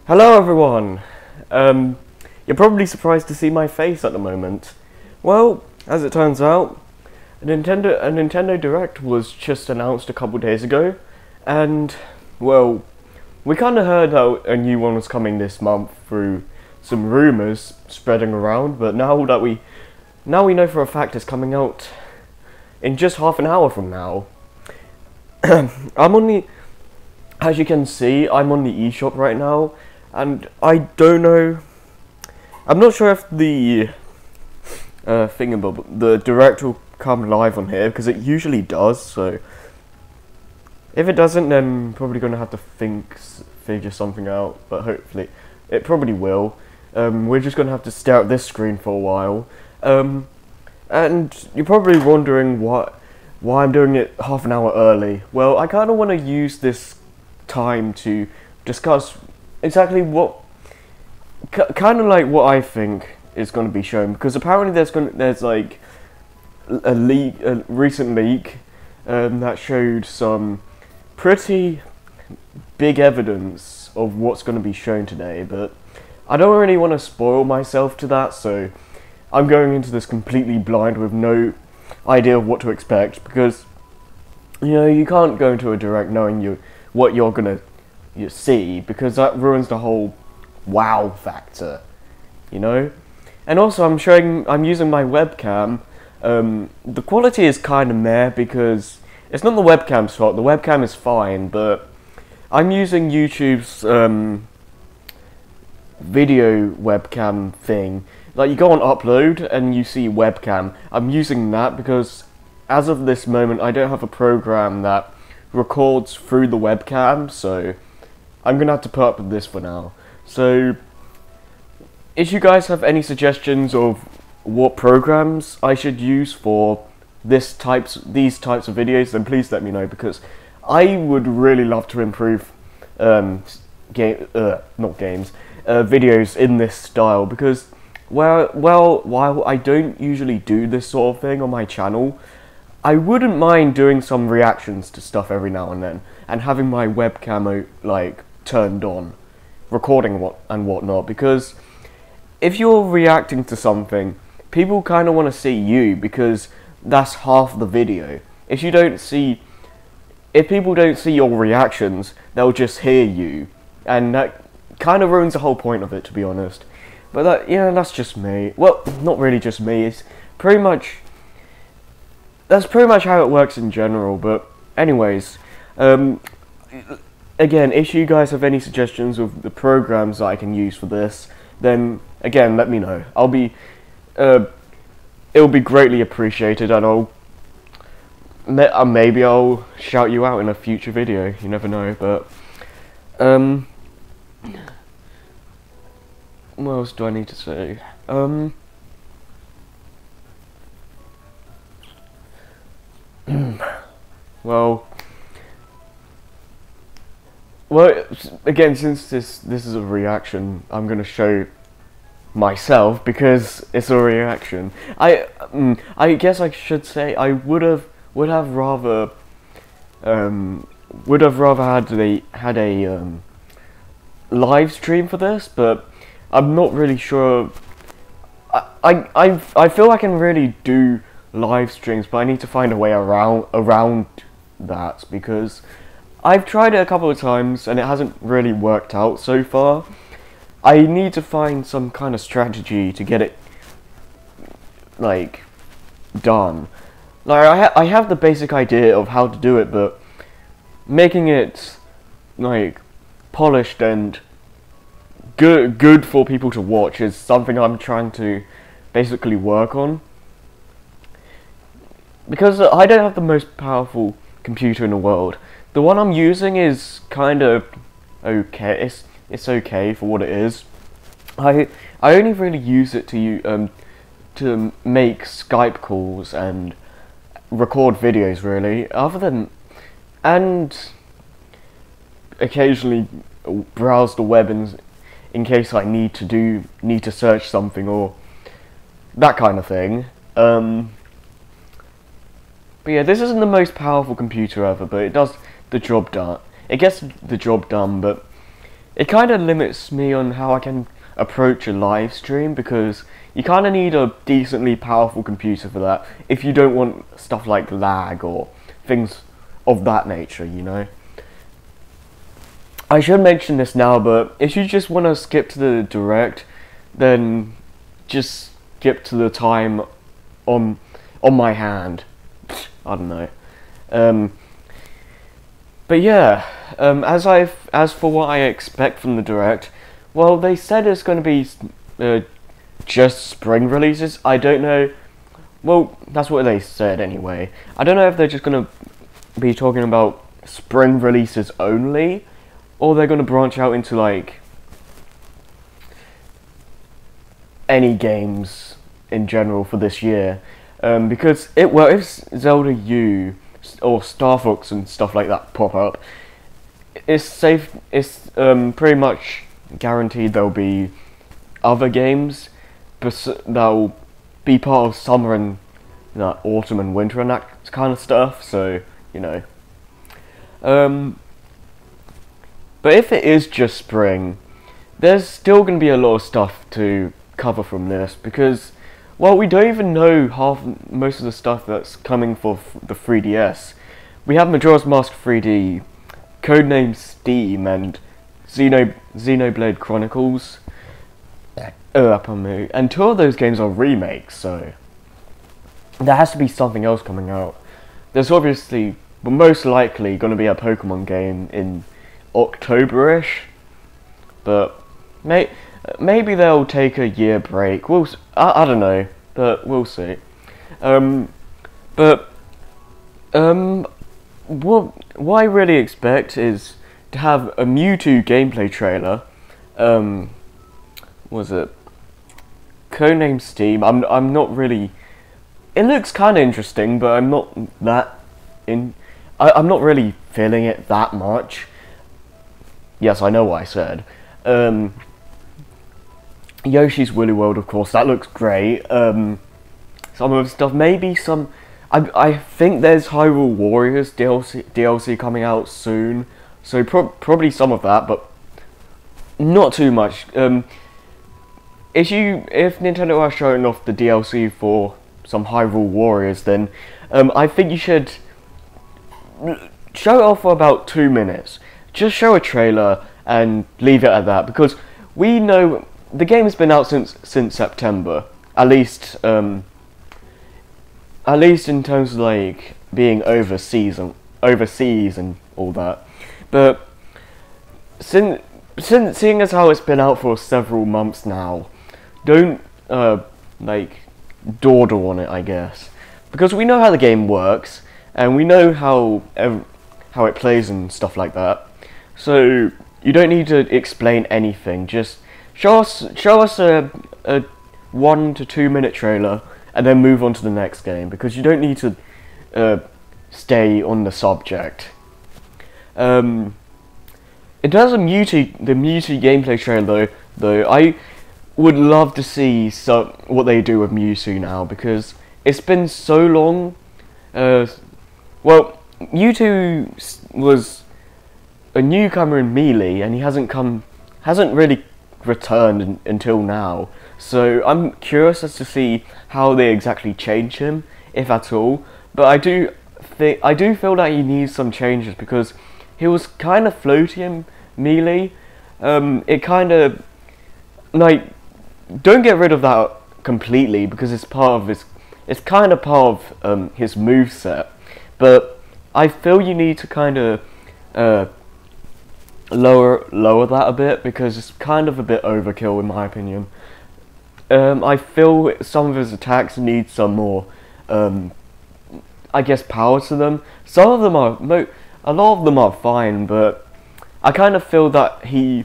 Hello everyone! You're probably surprised to see my face at the moment. Well, as it turns out, a Nintendo Direct was just announced a couple days ago, and, well, we kinda heard that a new one was coming this month through some rumours spreading around, but now we know for a fact it's coming out in just half an hour from now. As you can see, I'm on the eShop right now, and I don't know. I'm not sure if the the Direct will come live on here, because it usually does. So if it doesn't, then probably gonna have to figure something out. But hopefully, it probably will. We're just gonna have to stare at this screen for a while. And you're probably wondering why I'm doing it half an hour early. Well, I kind of want to use this time to discuss exactly kind of like what I think is going to be shown, because apparently there's like a recent leak that showed some pretty big evidence of what's going to be shown today, but I don't really want to spoil myself to that, so I'm going into this completely blind with no idea of what to expect, because you can't go into a Direct knowing what you're gonna see, because that ruins the whole wow factor, And also, I'm using my webcam. The quality is kind of meh, because it's not the webcam's fault. The webcam is fine, but I'm using YouTube's video webcam thing. Like, you go on upload and you see webcam. I'm using that because as of this moment I don't have a program that records through the webcam, so I'm gonna have to put up with this for now. So if you guys have any suggestions of what programs I should use for these types of videos, then please let me know, because I would really love to improve videos in this style, because while I don't usually do this sort of thing on my channel, I wouldn't mind doing some reactions to stuff every now and then, and having my webcam turned on, recording and whatnot, because if you're reacting to something, people kind of want to see you, because that's half the video. If people don't see your reactions, they'll just hear you, and that kind of ruins the whole point of it, to be honest. But that's just me. Well, not really just me. That's pretty much how it works in general. But anyways, again, if you guys have any suggestions of the programs that I can use for this, then again, let me know. It'll be greatly appreciated, and maybe I'll shout you out in a future video. You never know. But what else do I need to say? Well, again, since this is a reaction, I'm gonna show myself, because it's a reaction. I guess I should say I would have rather had a live stream for this, but I'm not really sure. I feel I can really do live streams, but I need to find a way around that, because I've tried it a couple of times and it hasn't really worked out so far. I need to find some kind of strategy to get it done. I have the basic idea of how to do it, but making it polished and good for people to watch is something I'm trying to basically work on, because I don't have the most powerful computer in the world. The one I'm using is kind of okay. It's okay for what it is. I only really use it to make Skype calls and record videos, really. And occasionally browse the web in case I need to search something or that kind of thing. But yeah, this isn't the most powerful computer ever, but it does the job done. It gets the job done, but it kind of limits me on how I can approach a live stream, because you kind of need a decently powerful computer for that if you don't want stuff like lag or things of that nature, you know. I should mention this now, but if you just want to skip to the direct, then just skip to the time on my hand. I don't know. But yeah, as for what I expect from the direct, well, they said it's going to be just spring releases. I don't know. Well, that's what they said anyway. I don't know if they're just going to be talking about spring releases only, or they're going to branch out into like any games in general for this year. Because if Zelda U or Star Fox and stuff like that pop up, it's safe. It's pretty much guaranteed there'll be other games, but that'll be part of summer and autumn and winter and that kind of stuff. So you know. But if it is just spring, there's still going to be a lot of stuff to cover from this, because, well, we don't even know most of the stuff that's coming for the 3DS. We have Majora's Mask 3D, Codename Steam, and Xenoblade Chronicles. And two of those games are remakes, so there has to be something else coming out. There's obviously, but most likely, going to be a Pokemon game in October-ish, but maybe they'll take a year break. I don't know, but we'll see. What I really expect is to have a Mewtwo gameplay trailer. Was it Codename Steam? I'm not really. It looks kind of interesting, but I'm not that in. I'm not really feeling it that much. Yes, I know what I said. Yoshi's Woolly World, of course, that looks great. Some of the stuff, maybe some. I think there's Hyrule Warriors DLC coming out soon, so probably some of that, but not too much. If Nintendo are showing off the DLC for some Hyrule Warriors, then I think you should show it off for about 2 minutes. Just show a trailer and leave it at that, because we know the game has been out since September, at least in terms of like being overseas and all that. But since seeing as how it's been out for several months now, don't like dawdle on it, I guess, because we know how the game works and we know how it plays and stuff like that. So you don't need to explain anything. Just show us a 1 to 2 minute trailer and then move on to the next game, because you don't need to stay on the subject. In terms of the Mewtwo gameplay trailer though, I would love to see what they do with Mewtwo now, because it's been so long. Well, Mewtwo was a newcomer in Melee, and he hasn't really returned until now. So I'm curious as to see how they exactly change him, if at all. But I do feel that he needs some changes, because he was kind of floaty in Melee. It kind of like, don't get rid of that completely, because it's kind of part of his moveset. But I feel you need to kind of lower that a bit, because it's kind of a bit overkill in my opinion. I feel some of his attacks need some more, I guess, power to them. Some of them a lot of them are fine, but I kind of feel that he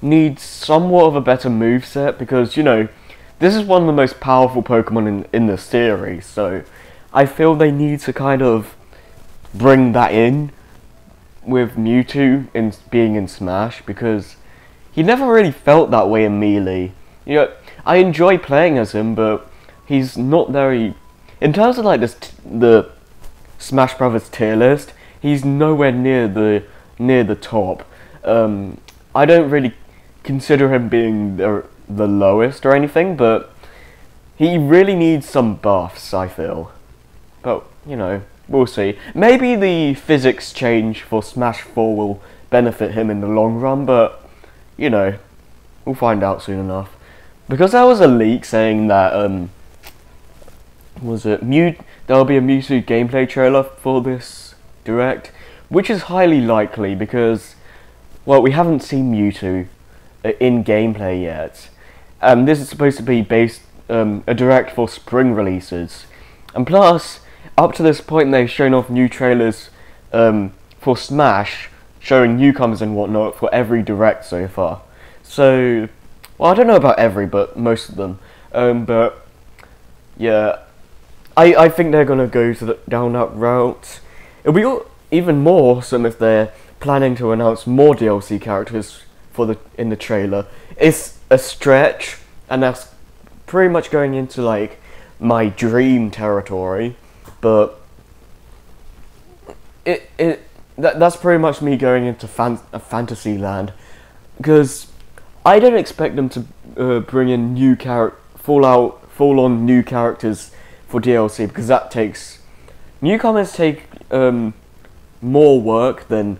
needs somewhat of a better moveset, because, you know, this is one of the most powerful Pokemon in the series, so I feel they need to kind of bring that in with Mewtwo being in Smash, because he never really felt that way in Melee. You know, I enjoy playing as him, but he's not very, in terms of like the Smash Brothers tier list, he's nowhere near the top. I don't really consider him being the lowest or anything, but he really needs some buffs, I feel. But, you know, we'll see. Maybe the physics change for Smash 4 will benefit him in the long run, but, you know, we'll find out soon enough. Because there was a leak saying that, there'll be a Mewtwo gameplay trailer for this Direct, which is highly likely because, well, we haven't seen Mewtwo in gameplay yet. This is supposed to be based, a Direct for spring releases. And plus, up to this point they've shown off new trailers for Smash, showing newcomers and whatnot for every Direct so far. So, well, I don't know about every, but most of them. But, yeah, I think they're going to go down that route. It'll be even more awesome if they're planning to announce more DLC characters in the trailer. It's a stretch, and that's pretty much going into, like, my dream territory, but that's pretty much me going into fantasy land, because I don't expect them to bring in new full-on new characters for DLC, because newcomers take more work than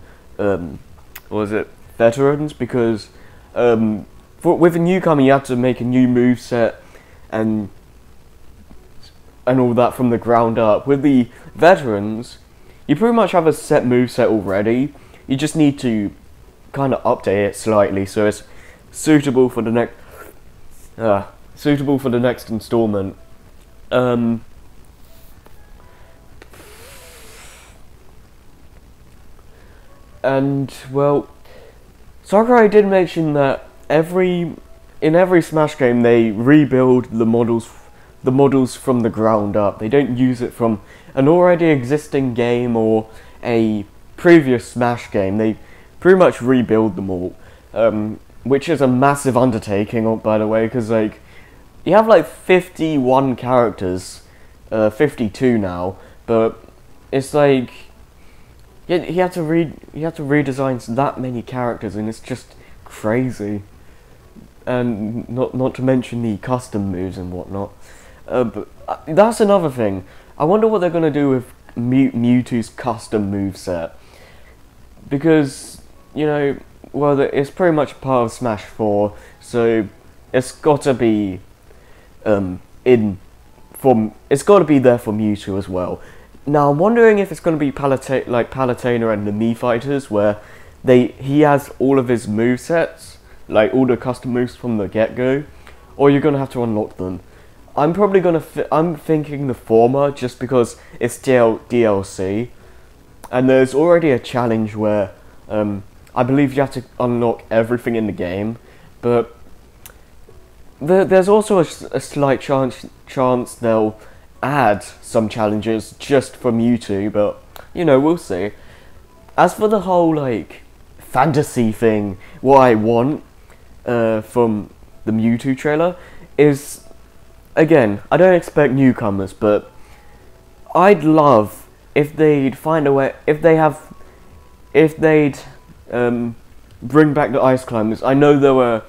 veterans, because with a newcomer you have to make a new moveset and all that from the ground up. With the veterans, you pretty much have a set moveset already. You just need to kind of update it slightly so it's suitable for the next installment. And well, Sakurai did mention that in every Smash game they rebuild the models from the ground up. They don't use it from an already existing game or a previous Smash game. They pretty much rebuild them all, which is a massive undertaking, by the way, because like you have like 51 characters, 52 now, but it's like you have to redesign that many characters, and it's just crazy. And not to mention the custom moves and whatnot. But that's another thing. I wonder what they're gonna do with Mewtwo's custom moveset, because you know, well, it's pretty much part of Smash 4, so it's got to be it's got to be there for Mewtwo as well. Now I'm wondering if it's going to be like Palutena and the Mii Fighters, where he has all of his movesets, like all the custom moves from the get-go, or you're going to have to unlock them. I'm probably going to I'm thinking the former, just because it's DLC, and there's already a challenge where I believe you have to unlock everything in the game, but there's also a slight chance they'll add some challenges just for Mewtwo, but you know, we'll see. As for the whole like fantasy thing, what I want from the Mewtwo trailer is, again, I don't expect newcomers, but I'd love if they'd find a way, if they'd bring back the Ice Climbers. I know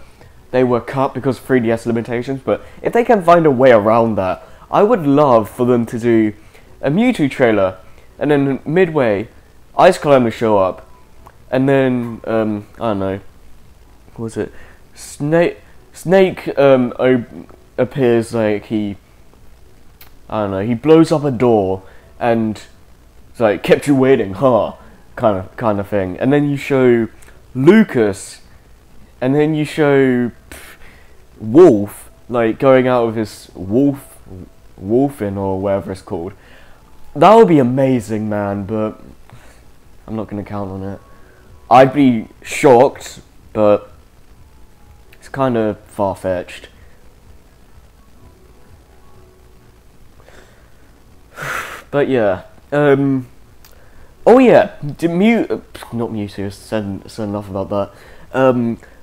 they were cut because of 3DS limitations, but if they can find a way around that, I would love for them to do a Mewtwo trailer, and then midway, Ice Climbers show up, and then, I don't know, what was it? Snake appears, like he blows up a door, and it's like, kept you waiting, huh? Kind of thing. And then you show Lucas, and then you show Wolf, like going out of his Wolfin or whatever it's called. That would be amazing, man, but I'm not going to count on it. I'd be shocked, but it's kind of far-fetched. But yeah, oh yeah, not Mewtwo, said enough about that.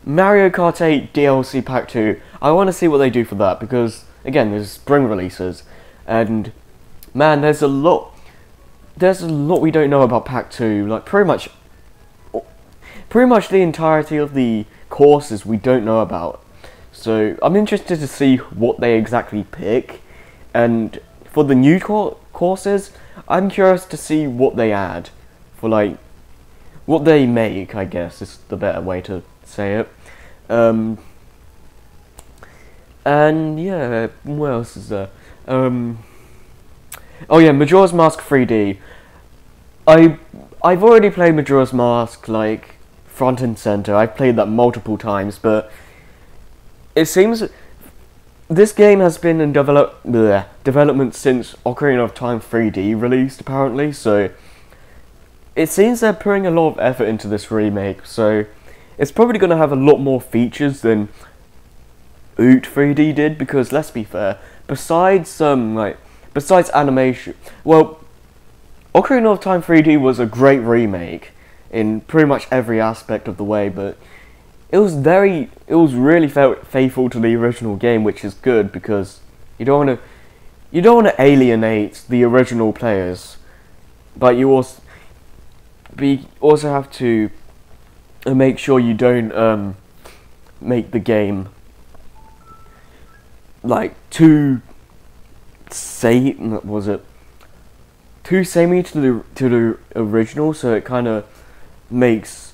Mario Kart 8 DLC Pack 2, I want to see what they do for that, because, again, there's spring releases, and, man, there's a lot we don't know about Pack 2, like, pretty much pretty much the entirety of the courses we don't know about. So I'm interested to see what they exactly pick, and for the new courses, I'm curious to see what they add, for like, what they make, I guess is the better way to say it. And yeah, what else is there? Oh yeah, Majora's Mask 3D. I've already played Majora's Mask like front and center. I've played that multiple times, but it seems this game has been in development since Ocarina of Time 3D released, apparently. So it seems they're putting a lot of effort into this remake. So it's probably going to have a lot more features than Oot 3D did, because let's be fair, besides animation, well, Ocarina of Time 3D was a great remake in pretty much every aspect of the way, but it was really faithful to the original game, which is good, because you don't want to alienate the original players, but you also have to make sure you don't make the game like too samey to the original, so it kind of makes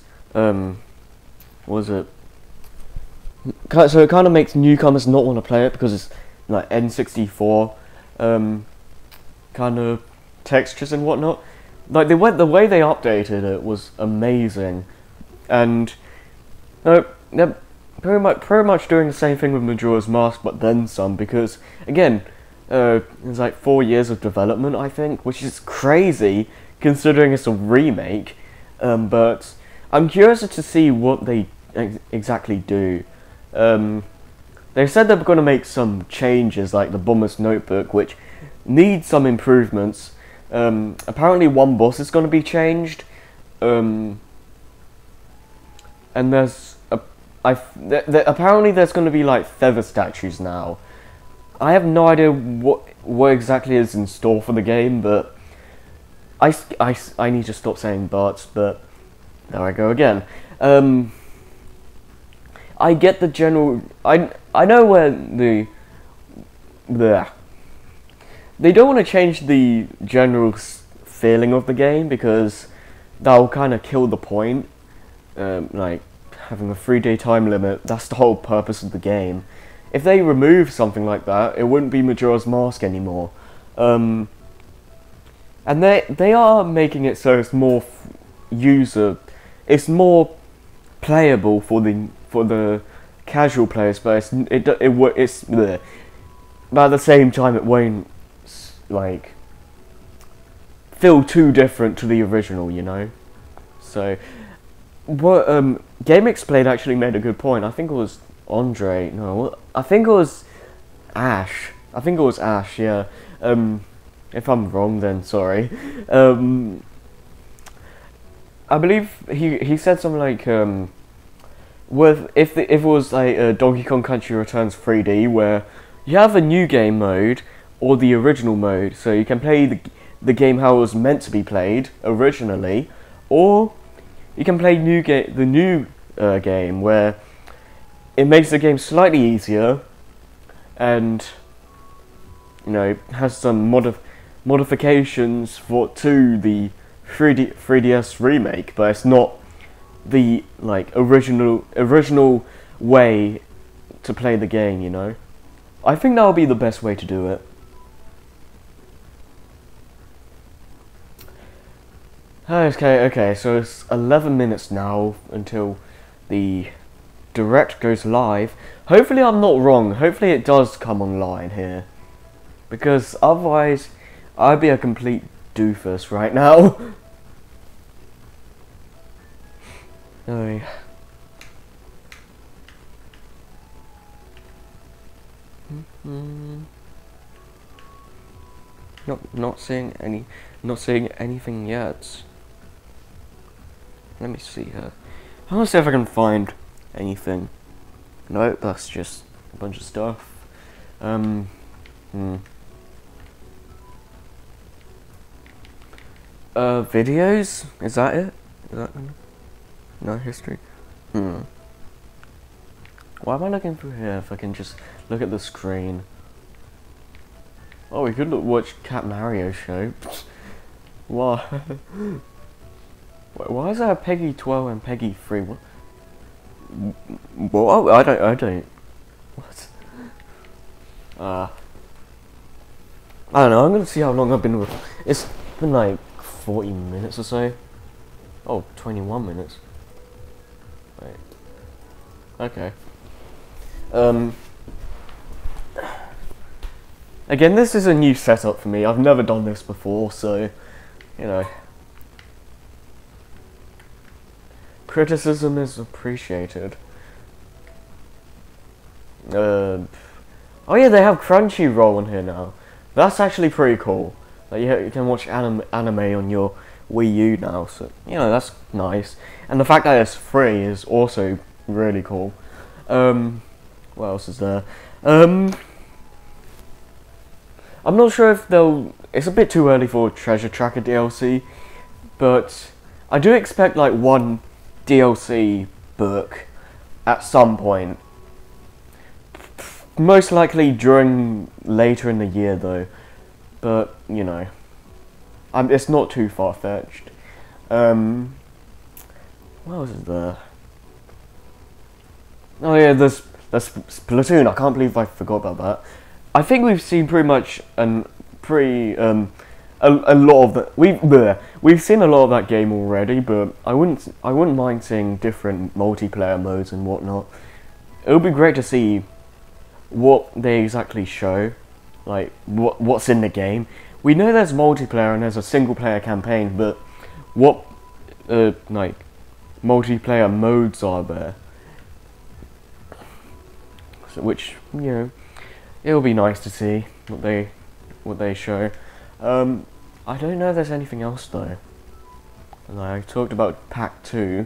makes newcomers not want to play it, because it's like N64 kind of textures and whatnot. Like the way they updated it was amazing, and they're pretty much doing the same thing with Majora's Mask, but then some, because again, it's like 4 years of development, I think, which is crazy considering it's a remake. But I'm curious to see what they exactly do. They said they're going to make some changes, like the Bomber's Notebook, which needs some improvements. Apparently one boss is going to be changed, and apparently there's going to be like feather statues now. I have no idea what exactly is in store for the game, but I need to stop saying but there I go again. I get the general. I know where they don't want to change the general feeling of the game, because that'll kind of kill the point. Like having a 3-day time limit, that's the whole purpose of the game. If they remove something like that, it wouldn't be Majora's Mask anymore. And they are making it so it's more it's more playable for the casual players, but it's bleh. But at the same time, it won't like feel too different to the original, you know. So what Game Explained actually made a good point. I think it was Andre. No, I think it was Ash. Yeah. If I'm wrong, then sorry. I believe he said something like if it was like Donkey Kong Country Returns 3D, where you have a new game mode or the original mode, so you can play the game how it was meant to be played originally, or you can play the new game where it makes the game slightly easier, and you know, has some modifications to the 3DS remake, but it's not the like original way to play the game, you know. I think that'll be the best way to do it. Okay, so it's 11 minutes now until the direct goes live. Hopefully I'm not wrong. Hopefully it does come online here, because otherwise I'd be a complete doofus right now. Oh. Not seeing anything yet. Let me see here. I want to see if I can find anything. No, that's just a bunch of stuff. Videos? Is that it? No history. Why am I looking through here if I can just look at the screen? Oh, we could watch Cat Mario show. Why? Why is there a Peggy 12 and Peggy 3? What? Well, I don't. What? I don't know. I'm gonna see how long I've been with. It's been like 40 minutes or so. Oh, 21 minutes. Wait. Okay. Again, this is a new setup for me. I've never done this before, so you know. Criticism is appreciated. Oh yeah, they have Crunchyroll on here now. That's actually pretty cool. Like you can watch anime on your Wii U now, so you know that's nice. And the fact that it's free is also really cool. What else is there? I'm not sure if they'll. It's a bit too early for Treasure Tracker DLC, but I do expect like one DLC book at some point. Most likely during later in the year though, but you know, it's not too far fetched. What else is there? Oh yeah, there's Splatoon. I can't believe I forgot about that. I think we've seen pretty much a lot of that. We've seen a lot of that game already, but I wouldn't mind seeing different multiplayer modes and whatnot. It would be great to see what they exactly show, like what's in the game. We know there's multiplayer and there's a single player campaign, but what like multiplayer modes are there? So, which you know, it'll be nice to see what they show. I don't know if there's anything else though. Like I talked about Pack 2,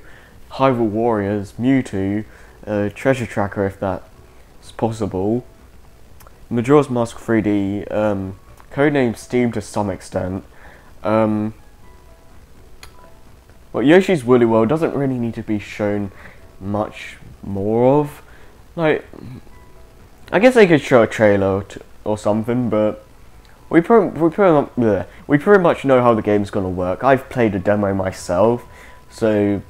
Hyrule Warriors, Mewtwo, Treasure Tracker if that's possible, Majora's Mask 3D, Codename Steam to some extent. Well, Yoshi's Woolly World doesn't really need to be shown much more of. Like, I guess they could show a trailer or something, but we pretty much know how the game's gonna work. I've played a demo myself, so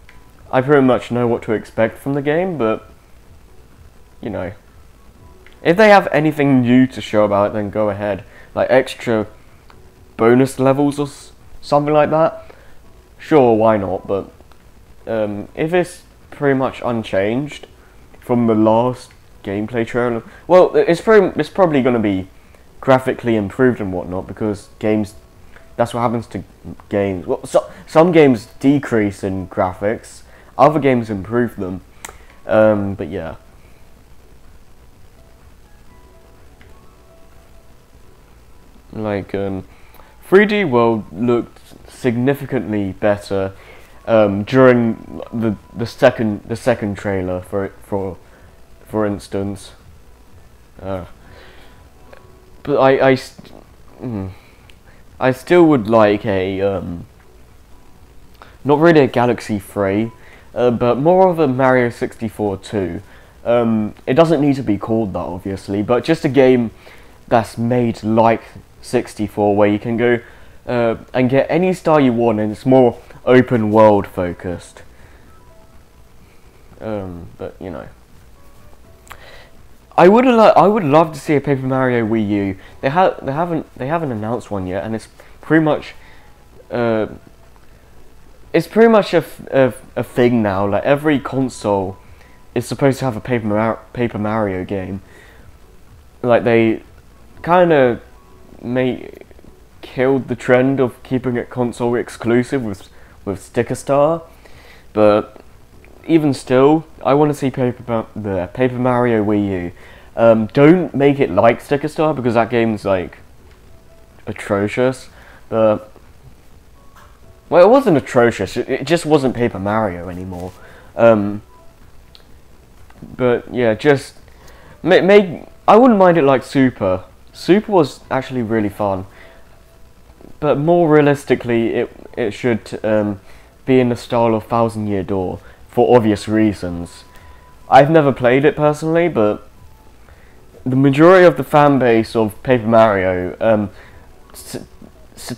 I pretty much know what to expect from the game, but you know, if they have anything new to show about it, then go ahead. Like extra bonus levels or something like that, sure, why not? But if it's pretty much unchanged from the last gameplay trailer, well, it's probably going to be graphically improved and whatnot, because games, that's what happens to games. Well, some games decrease in graphics, other games improve them. But yeah. Like 3D World looked significantly better during the second trailer for instance. But I still would like a not really a Galaxy 3, but more of a Mario 64 2. It doesn't need to be called that obviously, but just a game that's made like 64, where you can go and get any star you want, and it's more open world focused. But you know, I would love to see a Paper Mario Wii U. They haven't announced one yet, and it's pretty much a thing now. Like every console is supposed to have a Paper Mario game. Like they kind of killed the trend of keeping it console exclusive with Sticker Star, but even still, I want to see Paper Mario Wii U. Don't make it like Sticker Star, because that game's like atrocious. But well, it wasn't atrocious. It just wasn't Paper Mario anymore. But yeah, just make. I wouldn't mind it like Super. Super was actually really fun, but more realistically, it should be in the style of Thousand Year Door. for obvious reasons. I've never played it personally, but the majority of the fan base of Paper Mario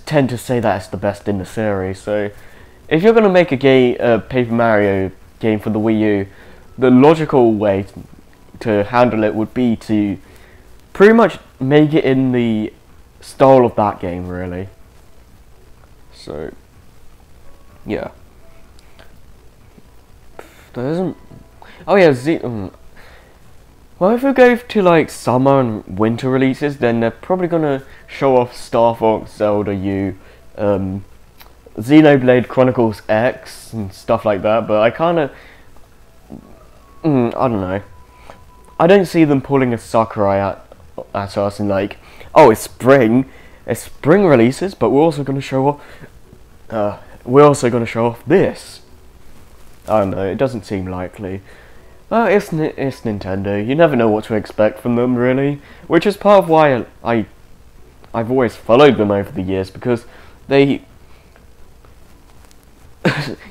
tend to say that it's the best in the series. So if you're going to make a Paper Mario game for the Wii U, the logical way to handle it would be to pretty much make it in the style of that game, really. So yeah, there isn't. Oh yeah, well, if we go to like summer and winter releases, then they're probably gonna show off Star Fox, Zelda U, Xenoblade Chronicles X and stuff like that. But I kind of, I don't know. I don't see them pulling a Sakurai at us and like, oh, it's spring releases, but we're also gonna show off. We're also gonna show off this. I don't know. It doesn't seem likely. Well, it's Nintendo. You never know what to expect from them, really. Which is part of why I've always followed them over the years, because they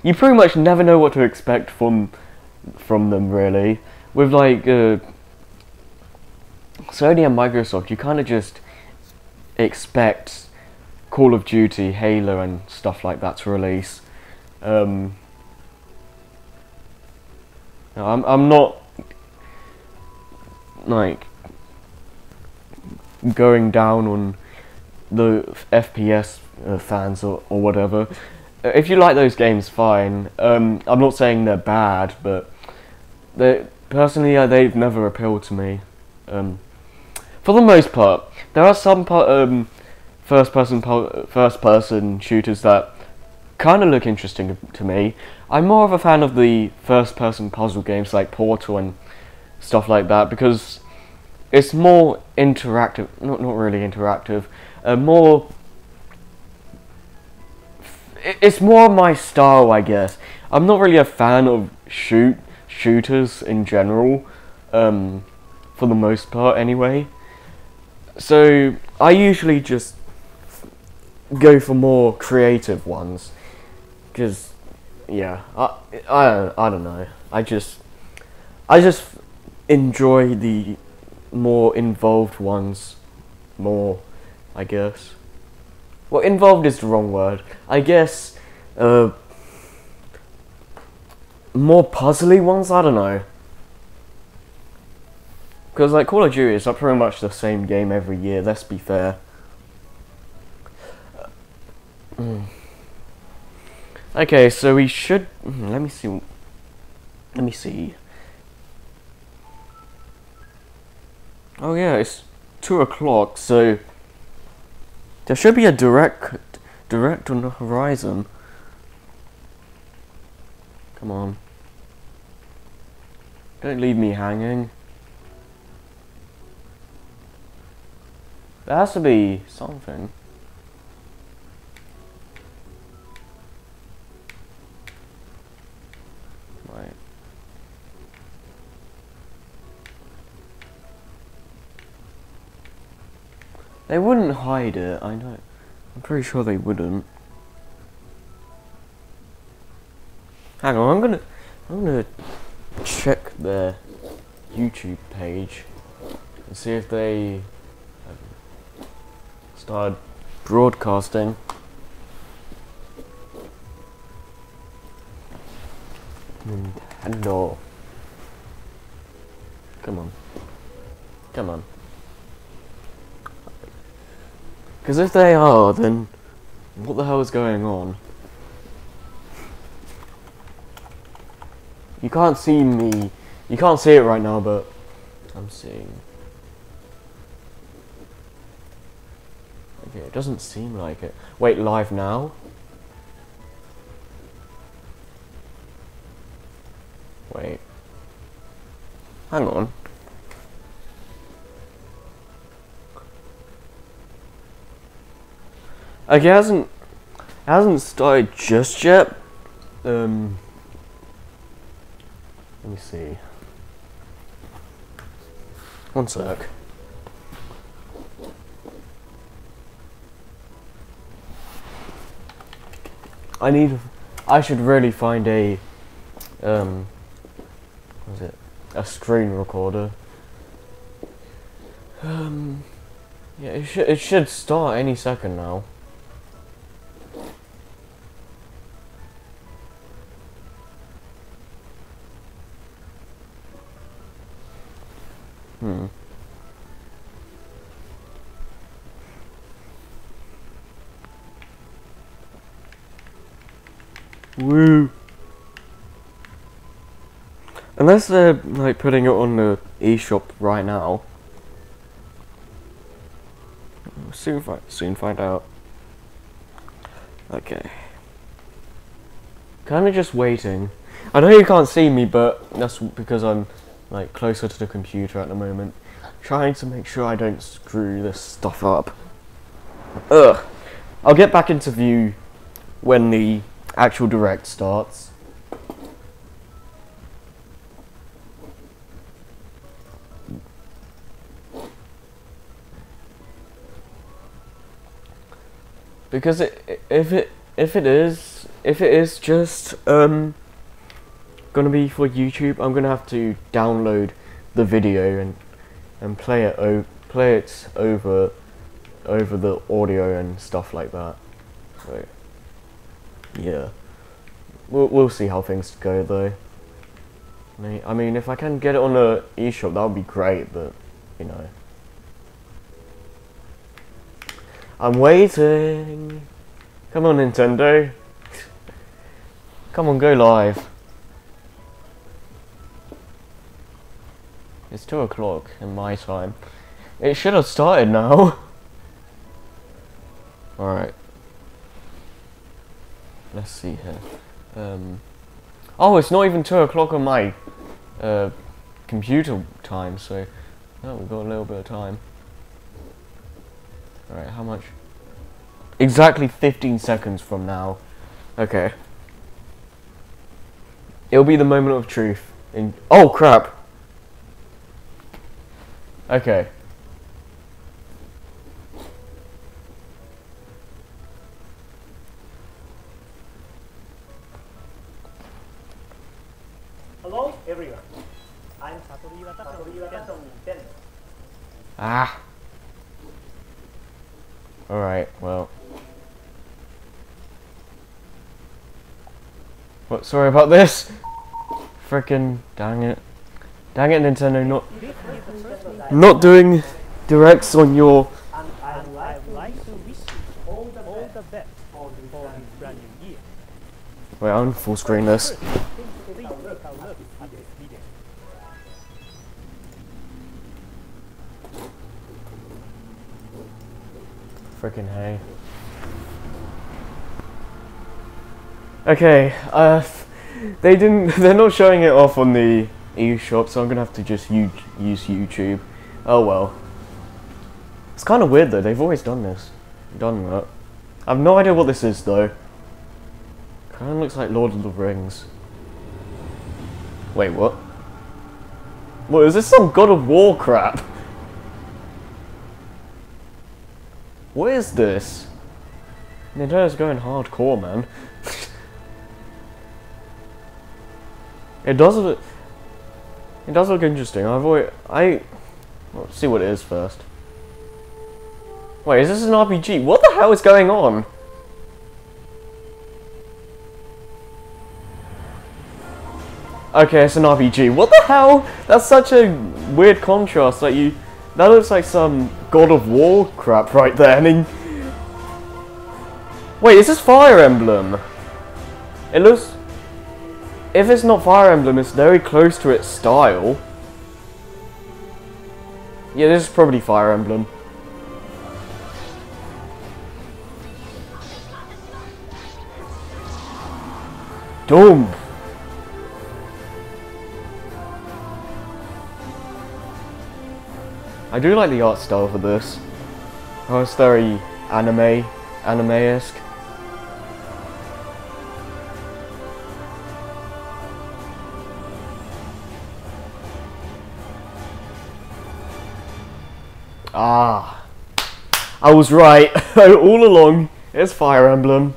you pretty much never know what to expect from them, really. With like Sony and Microsoft, you kind of just expect Call of Duty, Halo, and stuff like that to release. I'm not like going down on the FPS fans or whatever. If you like those games, fine. I'm not saying they're bad, but personally they've never appealed to me. For the most part, there are some first person shooters that kind of look interesting to me. I'm more of a fan of the first person puzzle games like Portal and stuff like that, because it's more interactive, not really interactive, it's more my style, I guess. I'm not really a fan of shooters in general, for the most part anyway. So I usually just go for more creative ones, because yeah, I don't know. I just enjoy the more involved ones more, I guess. Well, involved is the wrong word. I guess more puzzly ones. I don't know. Because like Call of Duty is pretty much the same game every year. Let's be fair. Okay, so we should. Let me see. Let me see. Oh yeah, it's 2 o'clock, so there should be a direct on the horizon. Come on. Don't leave me hanging. There has to be something. Right. They wouldn't hide it, I know. I'm pretty sure they wouldn't. Hang on, I'm gonna check their YouTube page and see if they started broadcasting. Nintendo. Come on. Come on. Because if they are, then what the hell is going on? You can't see me. You can't see it right now, but I'm seeing. Okay, it doesn't seem like it. Wait, live now? Wait. Hang on. Okay, it hasn't started just yet. Let me see. One sec. I should really find a what was it? A screen recorder. Yeah, it should start any second now. Woo! Unless they're like putting it on the eShop right now. We'll soon find out. Okay. Kinda just waiting. I know you can't see me, but that's because I'm like closer to the computer at the moment. Trying to make sure I don't screw this stuff up. Ugh. I'll get back into view when the actual direct starts. Because if it is just gonna be for YouTube, I'm gonna have to download the video and play it over the audio and stuff like that. So yeah, we'll see how things go though. I mean, if I can get it on the eShop, that would be great, but you know. I'm waiting. Come on, Nintendo. Come on, go live. It's 2 o'clock in my time. It should have started now. Alright. Let's see here. Oh, it's not even 2 o'clock on my computer time, so oh, we've got a little bit of time. Alright, how much? Exactly 15 seconds from now. Okay. It'll be the moment of truth. Oh crap! Okay. Hello everyone. I'm Satoru Iwata from Nintendo. Ah. Alright, well. What? Sorry about this. Frickin' dang it. Dang it, Nintendo, not doing directs on your. And I would like to wish you all the best for this brand new year. Wait, I'm full screen this. Please take a look at this video. Frickin' hey. Okay, they're not showing it off on the eShop, so I'm gonna have to just use YouTube. Oh well. It's kind of weird though, they've always done this. Done that. I have no idea what this is though. Kinda looks like Lord of the Rings. Wait, what? What, is this some God of War crap? What is this? Nintendo's going hardcore, man. It does look interesting. Let's see what it is first. Wait, is this an RPG? What the hell is going on? Okay, it's an RPG. What the hell? That's such a weird contrast. Like that looks like some God of War crap right there. I mean, wait, is this Fire Emblem? It looks. If it's not Fire Emblem, it's very close to its style. Yeah, this is probably Fire Emblem. Doom. I do like the art style for this. Oh, it's very anime-esque. Ah, I was right all along. It's Fire Emblem.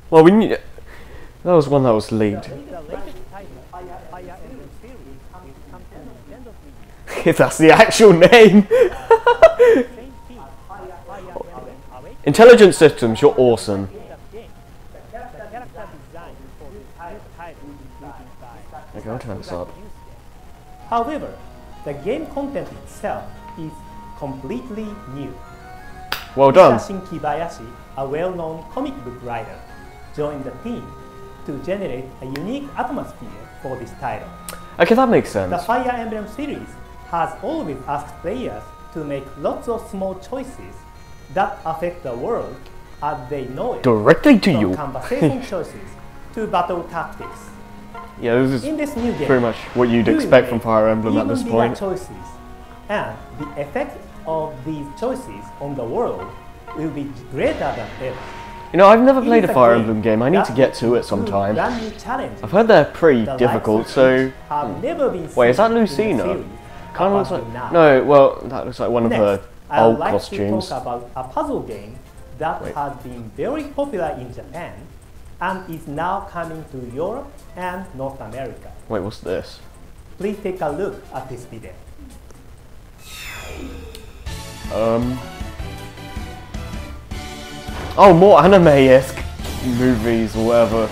Well, That was one that was leaked. The latest title, Fire Emblem series, will come to Nintendo Switch. If that's the actual name. Same team, Fire Emblem Awakening Intelligent Systems, you're awesome. the game. The character design for this new title will be by Okay, I'll turn this up. However, the game content itself is completely new. Well done. Hisashin Kibayashi, a well-known comic book writer, joined the team to generate a unique atmosphere for this title. Okay, that makes The sense. Fire Emblem series has always asked players to make lots of small choices that affect the world as they know it. Directly to From you. conversation choices to battle tactics. Yeah, this is In this new game, pretty much what you'd you will expect from make Fire Emblem at even this bigger point. choices, and the effect of these choices on the world will be greater than ever. You know, I've never It played is a Fire game Emblem game. I need that to get to it will sometime. brand new challenges. I've heard they're pretty The difficult, likes of so... which have never been Wait, is that seen in the Lucina? series Kind of up looks like... until now. No, well, that looks like one of Next, her I old would like costumes. to talk about a puzzle game that Wait. has been very popular in Japan and is now coming to Europe and North America. Wait, what's this? Please take a look at this video. Oh, more anime-esque movies or whatever.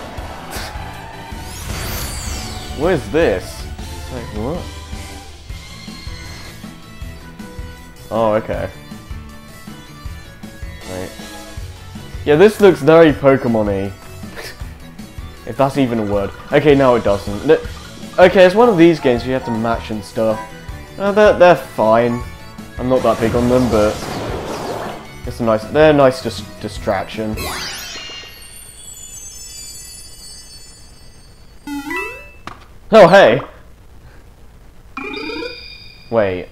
What is this? Wait, what? Oh, okay. Right. Yeah, this looks very Pokemon-y. If that's even a word. Okay, no it doesn't. Okay, it's one of these games where you have to match and stuff. They're fine. I'm not that big on them, but it's a nice. They're a nice distraction. Oh hey! Wait,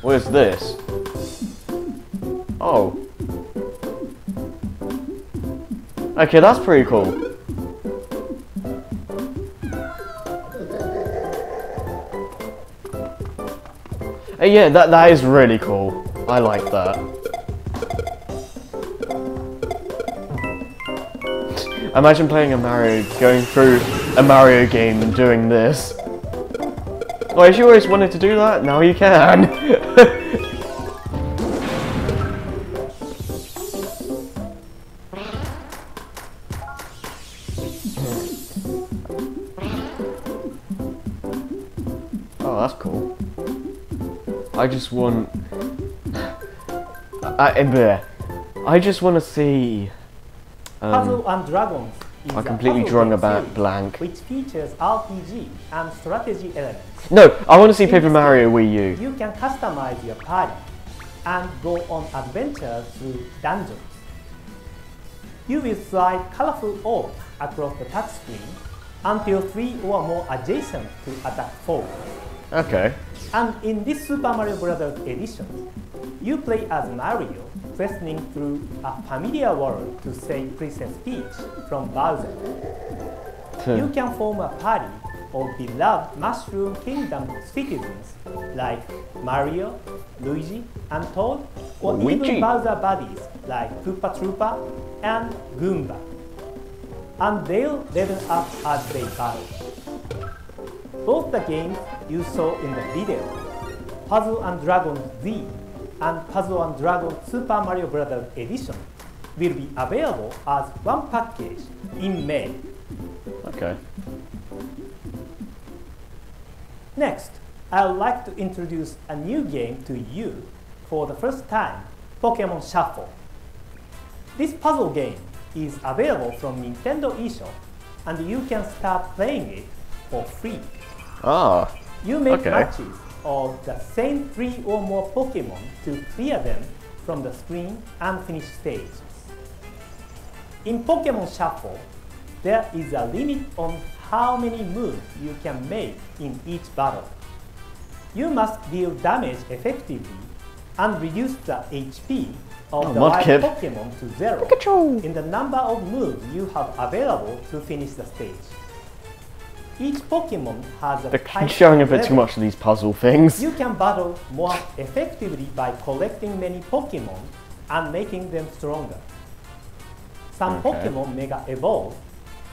what is this? Oh. Okay, that's pretty cool. Yeah, that is really cool. I like that. Imagine playing a Mario, going through a Mario game and doing this. Oh, if you always wanted to do that, now you can. Oh, that's cool. I just want... I just want to see... Puzzle and Dragons is I a completely puzzle drawn game a series blank. which features RPG and strategy elements. No, I want to see In Paper this Mario game, Wii U. You can customize your party and go on adventures through dungeons. You will slide colorful orbs across the touchscreen until 3 or more adjacent to attack foes. Okay. And in this Super Mario Bros. Edition, you play as Mario, questing through a familiar world to save Princess Peach from Bowser. You can form a party of beloved Mushroom Kingdom citizens like Mario, Luigi, and Toad, or Luigi. even Bowser buddies like Koopa Troopa and Goomba. And they'll level up as they battle. Both the games you saw in the video, Puzzle and Dragons Z and Puzzle and Dragons Super Mario Bros. Edition, will be available as one package in May. Okay. Next, I would like to introduce a new game to you for the first time, Pokemon Shuffle. This puzzle game is available from Nintendo eShop and you can start playing it for free. Ah. You make Okay. matches of the same 3 or more Pokemon to clear them from the screen and finish stages. In Pokemon Shuffle, there is a limit on how many moves you can make in each battle. You must deal damage effectively and reduce the HP of the live Mudkip. Pokemon to 0 Pikachu. in the number of moves you have available to finish the stage. Each Pokemon has a They're type showing a bit too level. much of these puzzle things. You can battle more effectively by collecting many Pokemon and making them stronger. Some Okay. Pokemon Mega Evolve,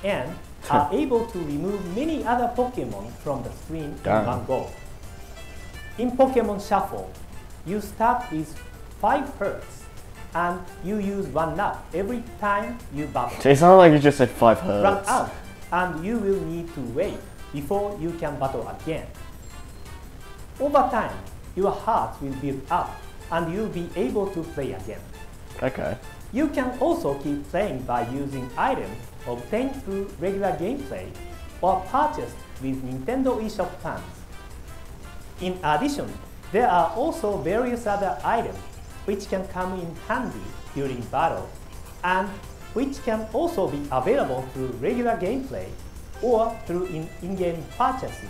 and are able to remove many other Pokemon from the screen in Damn. one go. In Pokemon Shuffle, you start with 5 Hertz and you use 1 nut every time you battle. It sounded like you just said 5 Run hertz. out and you will need to wait before you can battle again. Over time, your heart will build up and you'll be able to play again. Okay. You can also keep playing by using items obtained through regular gameplay or purchased with Nintendo eShop plans. In addition, there are also various other items which can come in handy during battle and which can also be available through regular gameplay or through in-game purchases,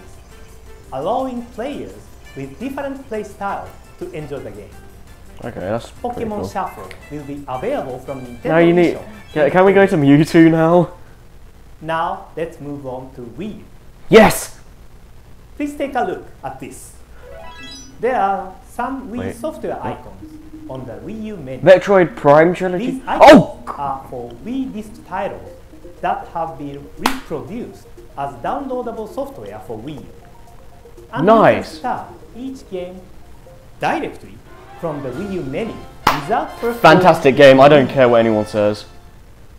allowing players with different play styles to enjoy the game. Okay, that's pretty Pokemon cool. Shuffle will be available from Nintendo Now you need. eShop. Yeah, can we go to Mewtwo now? Now let's move on to Wii U. Yes! Please take a look at this. There are some Wii Wait. software icons on the Wii U menu. Metroid Prime Trilogy? These icons Oh! are for Wii disc titles that have been reproduced as downloadable software for Wii U. And you Nice. can start each game directly from the Wii U menu without first Fantastic going to game, I don't Wii. care what anyone says.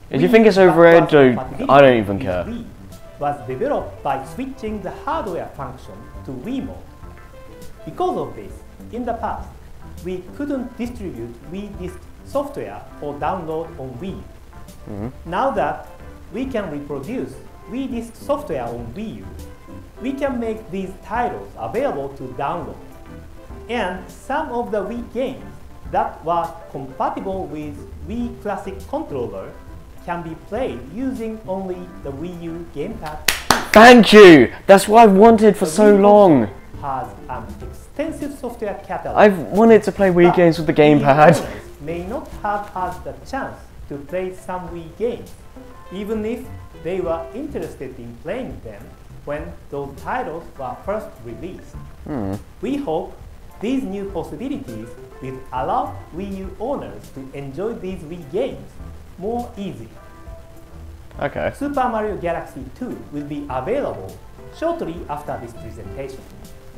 If you Wii think it's overrated, backwards compatibility I don't even with care. Wii was developed by switching the hardware function to Wii mode. Because of this, in the past, we couldn't distribute Wii disc software for download on Wii U. Now that we can reproduce Wii disc software on Wii U, we can make these titles available to download. And some of the Wii games that were compatible with Wii Classic controller can be played using only the Wii U gamepad. Thank you! That's what I've wanted for The so Wii long. has an extensive software catalog. I've wanted to play Wii But games with the Wii gamepad. owners may not have had the chance to play some Wii games, even if they were interested in playing them when those titles were first released. We hope these new possibilities will allow Wii U owners to enjoy these Wii games more easily. Okay. Super Mario Galaxy 2 will be available shortly after this presentation.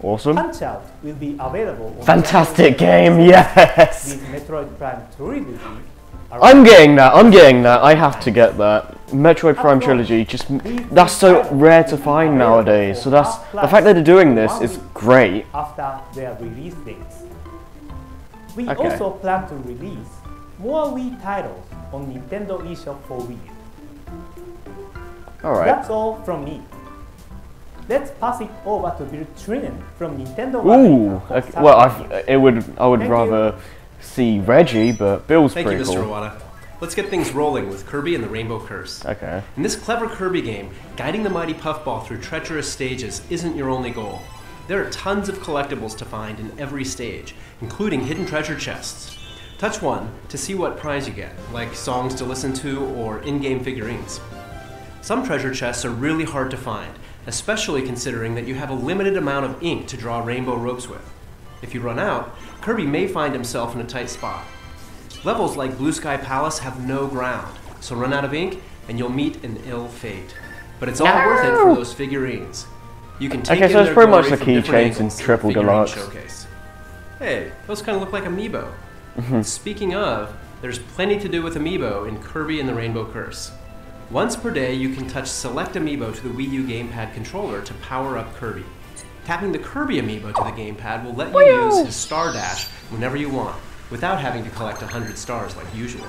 Awesome. Punch-Out will be available on Fantastic January game, yes! with Metroid Prime Trilogy. I'm getting that, I have to get that. Metroid Prime Trilogy, just that's so rare to find nowadays, so that's, the fact that they're doing this is great. After their release dates. We Okay. also plan to release more Wii titles on Nintendo eShop for Wii U. Alright. That's all from me. Let's pass it over to Bill Trinan from Nintendo. Ooh, for okay. some Well, review. I would Thank rather see Reggie, but Bill's Thank you, pretty Mr. cool. Iwata. Let's get things rolling with Kirby and the Rainbow Curse. Okay. In this clever Kirby game, guiding the mighty Puffball through treacherous stages isn't your only goal. There are tons of collectibles to find in every stage, including hidden treasure chests. Touch one to see what prize you get, like songs to listen to or in-game figurines. Some treasure chests are really hard to find, especially considering that you have a limited amount of ink to draw rainbow ropes with. If you run out, Kirby may find himself in a tight spot. Levels like Blue Sky Palace have no ground, so run out of ink and you'll meet an ill fate. But it's all worth it for those figurines. You can take Okay, in so it's their pretty much glory the from different keychains in angles Triple the figurine Deluxe. showcase. Hey, those kind of look like amiibo. Speaking of, there's plenty to do with amiibo in Kirby and the Rainbow Curse. Once per day, you can touch select amiibo to the Wii U gamepad controller to power up Kirby. Tapping the Kirby amiibo to the gamepad will let you use his Star Dash whenever you want, without having to collect 100 stars like usual.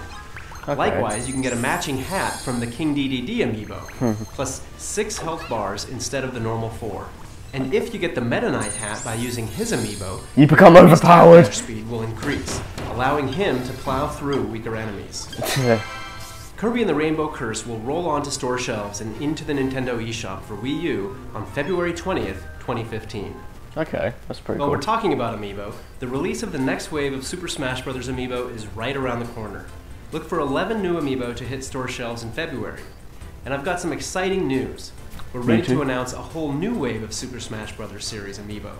Okay. Likewise, you can get a matching hat from the King DDD amiibo, plus 6 health bars instead of the normal 4. And if you get the Meta Knight hat by using his amiibo, You become Kirby's overpowered. dash speed will increase, allowing him to plow through weaker enemies. Kirby and the Rainbow Curse will roll onto store shelves and into the Nintendo eShop for Wii U on February 20th, 2015. Okay, that's pretty While cool. we're talking about amiibo, the release of the next wave of Super Smash Bros. Amiibo is right around the corner. Look for 11 new amiibo to hit store shelves in February. And I've got some exciting news. We're ready too. to announce a whole new wave of Super Smash Bros. Series amiibo.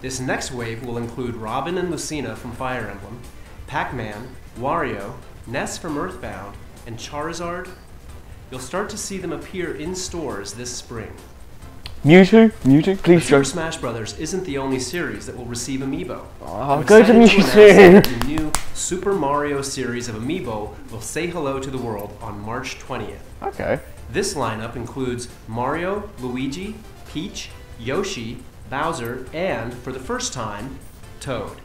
This next wave will include Robin and Lucina from Fire Emblem, Pac-Man, Wario, Ness from Earthbound, and Charizard. You'll start to see them appear in stores this spring. Mewtwo, But please Super show. Smash Bros. Isn't the only series that will receive Amiibo. Oh, I'm go to excited announce Mewtwo. that the new Super Mario series of Amiibo will say hello to the world on March 20th. Okay. This lineup includes Mario, Luigi, Peach, Yoshi, Bowser, and, for the first time, Toad.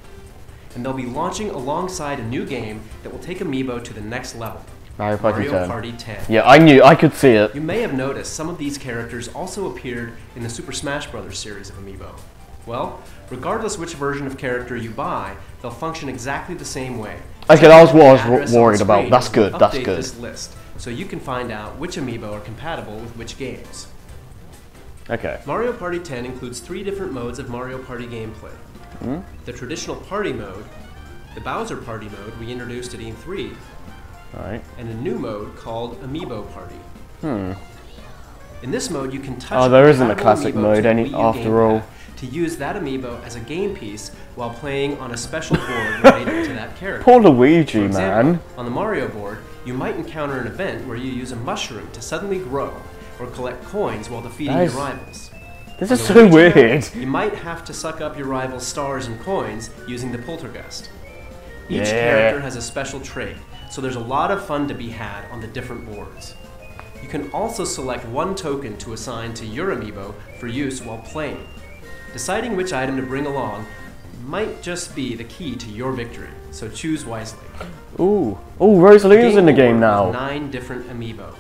And they'll be launching alongside a new game that will take Amiibo to the next level, Mario Party Mario 10. Party 10. Yeah, I knew. I could see it. You may have noticed some of these characters also appeared in the Super Smash Bros. Series of Amiibo. Well, regardless which version of character you buy, they'll function exactly the same way. Okay, that was what I was Address on worried about. screen That's will good. That's update good. this list, so you can find out which Amiibo are compatible with which games. Okay. Mario Party 10 includes 3 different modes of Mario Party gameplay. The traditional party mode, the Bowser Party mode we introduced at E3, Alright. and a new mode called Amiibo Party. In this mode, you can touch Oh, there isn't a compatible classic amiibo mode to the any- Wii U after all. gamepad to use that amiibo as a game piece while playing on a special board related to that character. Poor Luigi, For example, man. on the Mario board, you might encounter an event where you use a mushroom to suddenly grow or collect coins while defeating That is- your rivals. This On is the so Luigi weird. mode, you might have to suck up your rival's stars and coins using the Poltergust. Each Yeah. character has a special trait, so there's a lot of fun to be had on the different boards. You can also select one token to assign to your amiibo for use while playing. Deciding which item to bring along might just be the key to your victory, so choose wisely. Ooh. Oh, Rosalina's in the will game work with now. 9 different amiibo: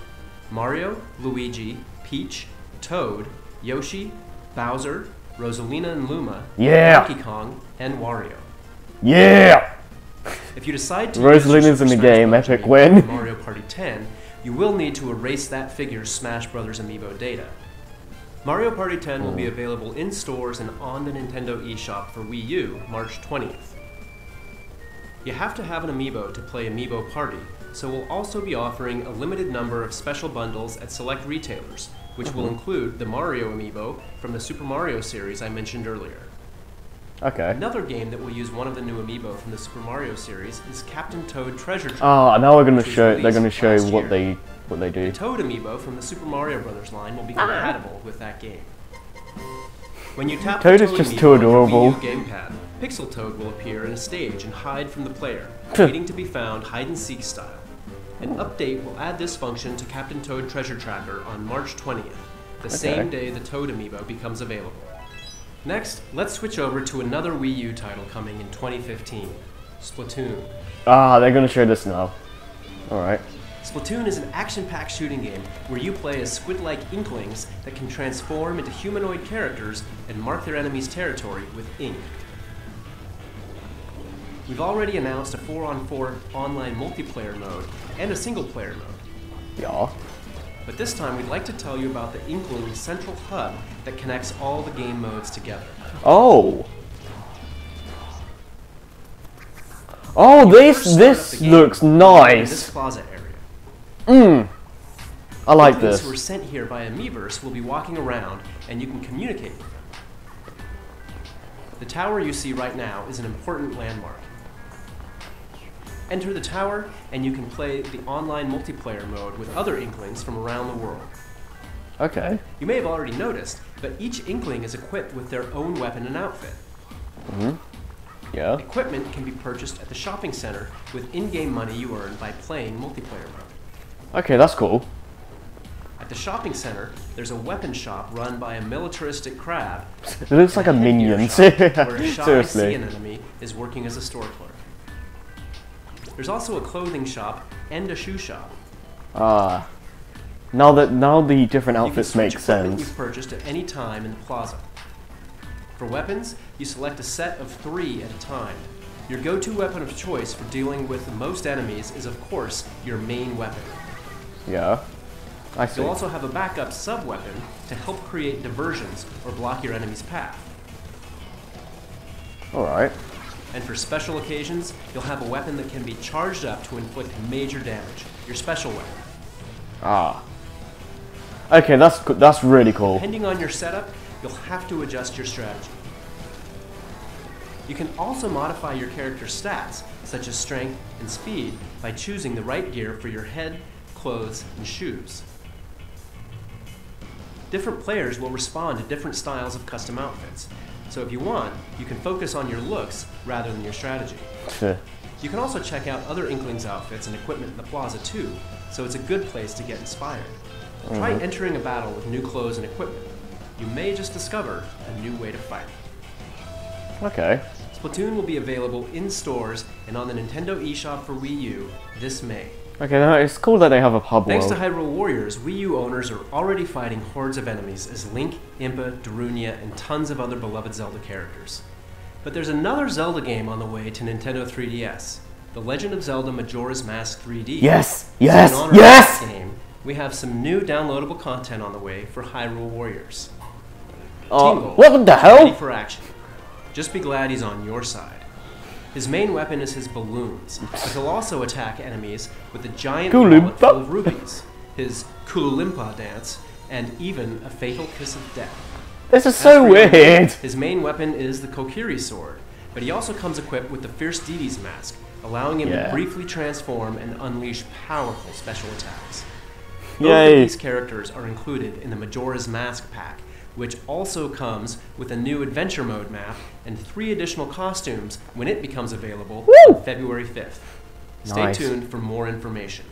Mario, Luigi, Peach, Toad, Yoshi, Bowser, Rosalina and Luma, Yeah. Donkey Kong, and Wario. Yeah! If you decide to Rosalina's use your in the Super game, Smash Bros. epic amiibo win. in Mario Party 10, you will need to erase that figure's Smash Bros. Amiibo data. Mario Party 10 will be available in stores and on the Nintendo eShop for Wii U March 20th. You have to have an amiibo to play Amiibo Party, so we'll also be offering a limited number of special bundles at select retailers, which will include the Mario amiibo from the Super Mario series I mentioned earlier. Okay. Another game that will use one of the new amiibo from the Super Mario series is Captain Toad Treasure Trove. Ah, now we're gonna which was show. They're released gonna show last what year. they do. The Toad amiibo from the Super Mario Bros. Line will be compatible with that game. When you tap Toad the is Toad just amiibo too on your adorable. Wii U gamepad, Pixel Toad will appear in a stage and hide from the player, waiting to be found hide-and-seek style. An update will add this function to Captain Toad Treasure Tracker on March 20th, the same day the Toad amiibo becomes available. Next, let's switch over to another Wii U title coming in 2015, Splatoon. Ah, they're gonna show this now. Alright. Splatoon is an action-packed shooting game where you play as squid-like inklings that can transform into humanoid characters and mark their enemies' territory with ink. We've already announced a 4-on-4 online multiplayer mode and a single-player mode. Yeah. But this time we'd like to tell you about the Inkling central hub that connects all the game modes together. Oh. Oh, this First start up this the game looks in this nice. plaza area. I like Inklings who this. are sent here by Amiiverse will be walking around, and you can communicate with them. The tower you see right now is an important landmark. Enter the tower, and you can play the online multiplayer mode with other Inklings from around the world. Okay. You may have already noticed, but each Inkling is equipped with their own weapon and outfit. Yeah. Equipment can be purchased at the shopping center with in-game money you earn by playing multiplayer mode. Okay, that's cool. At the shopping center, there's a weapon shop run by a militaristic crab. It looks like a and headgear minion. shop, where a shy Seriously. sea anemone is working as a store clerk. There's also a clothing shop and a shoe shop. Ah. Now the different You can outfits switch make equipment sense. you've purchased at any time in the plaza. For weapons, you select a set of 3 at a time. Your go-to weapon of choice for dealing with most enemies is, of course, your main weapon. Yeah. I see. You'll also have a backup sub-weapon to help create diversions or block your enemy's path. Alright. And for special occasions, you'll have a weapon that can be charged up to inflict major damage, your special weapon. Ah. Okay, that's really cool. Depending on your setup, you'll have to adjust your strategy. You can also modify your character's stats, such as strength and speed, by choosing the right gear for your head, clothes, and shoes. Different players will respond to different styles of custom outfits. So if you want, you can focus on your looks rather than your strategy. You can also check out other Inklings outfits and equipment in the plaza too, so it's a good place to get inspired. Try entering a battle with new clothes and equipment. You may just discover a new way to fight. Okay. Splatoon will be available in stores and on the Nintendo eShop for Wii U this May. Okay, now it's cool that they have a pub Thanks world. to Hyrule Warriors, Wii U owners are already fighting hordes of enemies as Link, Impa, Darunia, and tons of other beloved Zelda characters. But there's another Zelda game on the way to Nintendo 3DS, The Legend of Zelda Majora's Mask 3D. Yes! So Yes! in honor of Yes! this game, we have some new downloadable content on the way for Hyrule Warriors. What the Ready hell? for action. Just be glad he's on your side. His main weapon is his balloons, but he'll also attack enemies with a giant wallet full of rubies, his Kululimpa dance, and even a fatal kiss of death. This is As so for weird. Yoshi, his main weapon is the Kokiri sword, but he also comes equipped with the Fierce Deity's mask, allowing him to briefly transform and unleash powerful special attacks. Both of these characters are included in the Majora's Mask pack, which also comes with a new adventure mode map and 3 additional costumes when it becomes available on February 5th. Stay tuned for more information.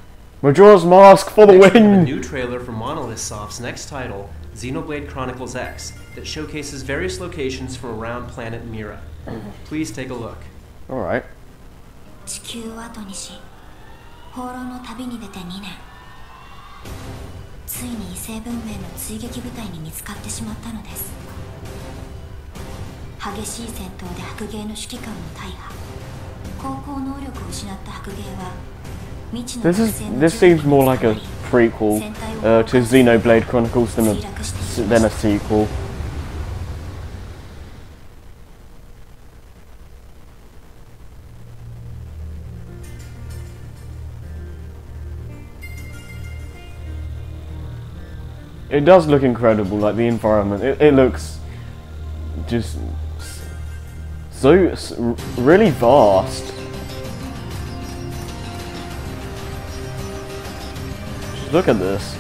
Majora's Mask for the Next, we have a win! new trailer for Monolith Soft's next title, Xenoblade Chronicles X, that showcases various locations from around planet Mira. Please take a look. Alright. 地球を後にし放浪の旅に出て2年ついに異星文明の追撃部隊に見つかってしまったのです。激しい戦闘で白芸の指揮官を大破高校能力を失った白芸は未知の惑星の This seems more like a prequel to Xenoblade Chronicles than a sequel. It does look incredible, like the environment. It looks just so really vast. Just look at this.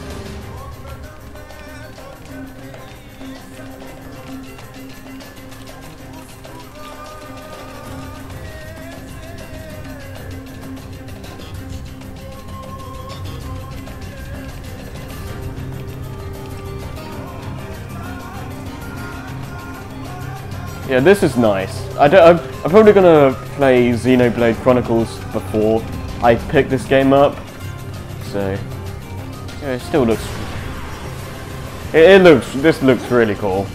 Yeah, this is nice. I'm probably gonna play Xenoblade Chronicles before I pick this game up. So yeah, it still looks. This looks really cool.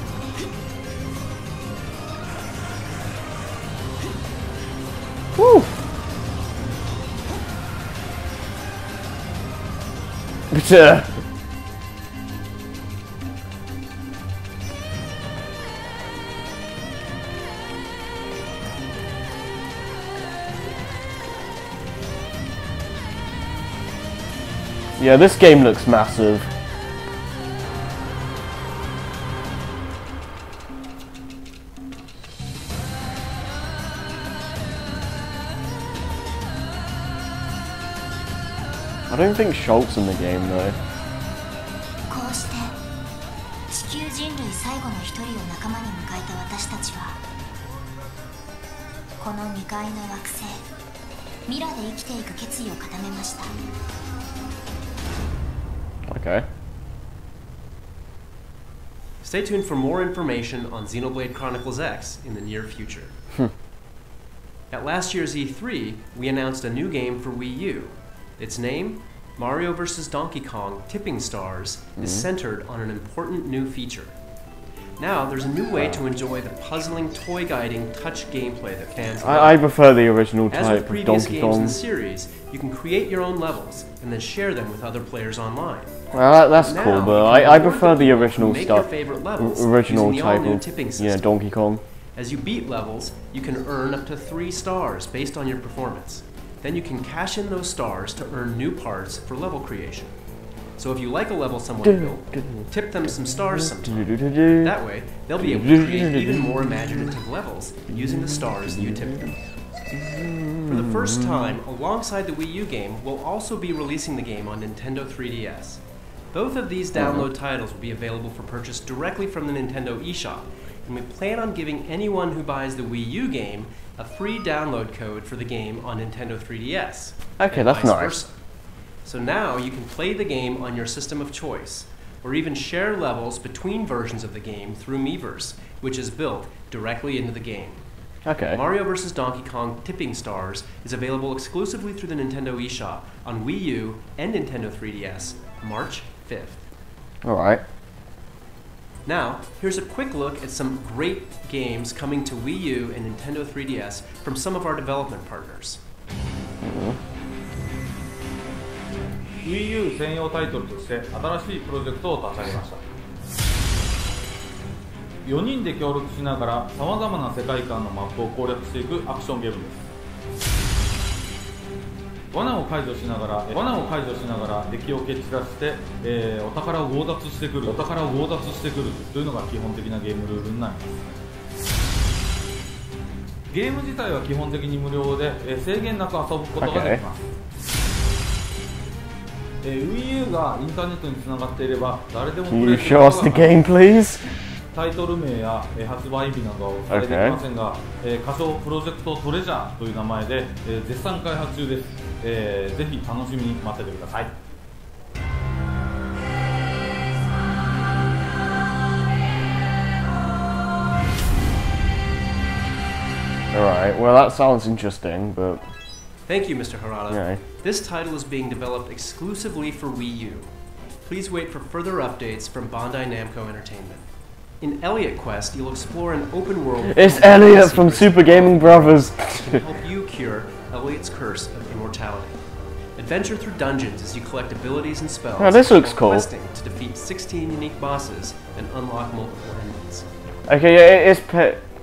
Woo! But yeah, this game looks massive. I don't think Shulk's in the game though. こうして地球人類最後の一人を仲間に迎えた私たちはこの未開の惑星ミラで生きていく決意を固めました。 Okay. Stay tuned for more information on Xenoblade Chronicles X in the near future. At last year's E3, we announced a new game for Wii U. Its name, Mario vs. Donkey Kong Tipping Stars, is centered on an important new feature. Now, there's a new way to enjoy the puzzling, toy-guiding touch gameplay that fans love. I prefer the original As with type of previous Donkey games in Kong. the series, you can create your own levels and then share them with other players online. Well, that's Now, cool, but you can I reward prefer the people who original make your stuff. favorite levels Original using the type all-new of tipping system. Donkey Kong. As you beat levels, you can earn up to 3 stars based on your performance. Then you can cash in those stars to earn new parts for level creation. So if you like a level someone built, tip them some stars sometime. That way, they'll be able to create even more imaginative levels using the stars you tipped them. For the first time, alongside the Wii U game, we'll also be releasing the game on Nintendo 3DS. Both of these download titles will be available for purchase directly from the Nintendo eShop, and we plan on giving anyone who buys the Wii U game a free download code for the game on Nintendo 3DS. Okay, that's nice. Versa. So now you can play the game on your system of choice, or even share levels between versions of the game through Miiverse, which is built directly into the game. Okay. Mario vs. Donkey Kong Tipping Stars is available exclusively through the Nintendo eShop on Wii U and Nintendo 3DS, March 5th. Alright. Now, here's a quick look at some great games coming to Wii U and Nintendo 3DS from some of our development partners. Wii U 専用タイトルとして新しいプロジェクトを立ち上げました。4人で協力しながらさまざまな世界観のマップを攻略していくアクションゲームです。罠を解除しながら敵を蹴散らして、お宝を強奪してくるというのが基本的なゲームルールになります。ゲーム自体は基本的に無料で、制限なく遊ぶことができます。Wii U がインターネットにつながっていれば誰でもプレイすることができます。タイトル名や発売日などはお伝えできませんが、仮想プロジェクトトレジャーという名前で、絶賛開発中です。ぜひ楽しみに待っててください。Alright, well that sounds interesting, but... Thank you, Mr. Harada. Yeah. This title is being developed exclusively for Wii U. Please wait for further updates from Bandai Namco Entertainment. In Elliot Quest, you'll explore an open world... It's Elliot from Super Gaming Brothers! to help you cure Elliot's curse of immortality. Adventure through dungeons as you collect abilities and spells. Oh, this looks cool. Questing to defeat 16 unique bosses and unlock multiple endings. Okay, yeah, it is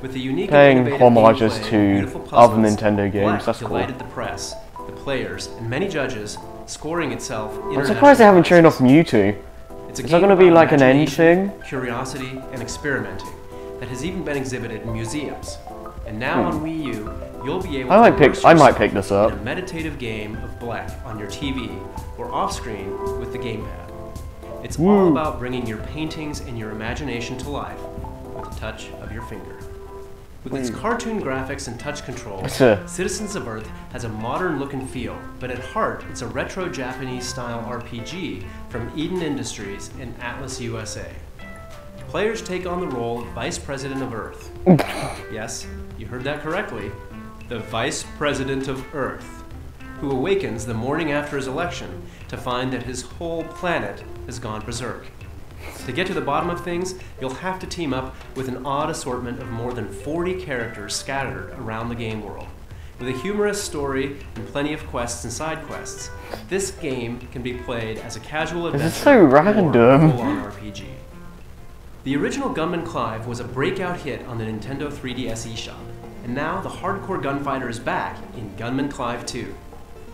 with the unique paying and homages gameplay, to beautiful other puzzles, Nintendo games. Black That's cool. delighted the press, the players, and many judges, scoring itself. I'm surprised they haven't shown off Mewtwo. It's a Is game that going to be about like an end imagination, thing? Curiosity, and experimenting that has even been exhibited in museums. And now on Wii U, you'll be able to immerse I might yourself pick this up. in a meditative game of Black on your TV or off-screen with the gamepad. It's all about bringing your paintings and your imagination to life with the touch of your finger. With its cartoon graphics and touch controls, Citizens of Earth has a modern look and feel, but at heart, it's a retro Japanese-style RPG from Eden Industries and Atlas USA. Players take on the role of Vice President of Earth. Yes, you heard that correctly. The Vice President of Earth, who awakens the morning after his election to find that his whole planet has gone berserk. To get to the bottom of things, you'll have to team up with an odd assortment of more than 40 characters scattered around the game world. With a humorous story and plenty of quests and side quests, this game can be played as a casual adventure This is so random. or a full-on RPG. The original Gunman Clive was a breakout hit on the Nintendo 3DS eShop, and now the hardcore gunfighter is back in Gunman Clive 2.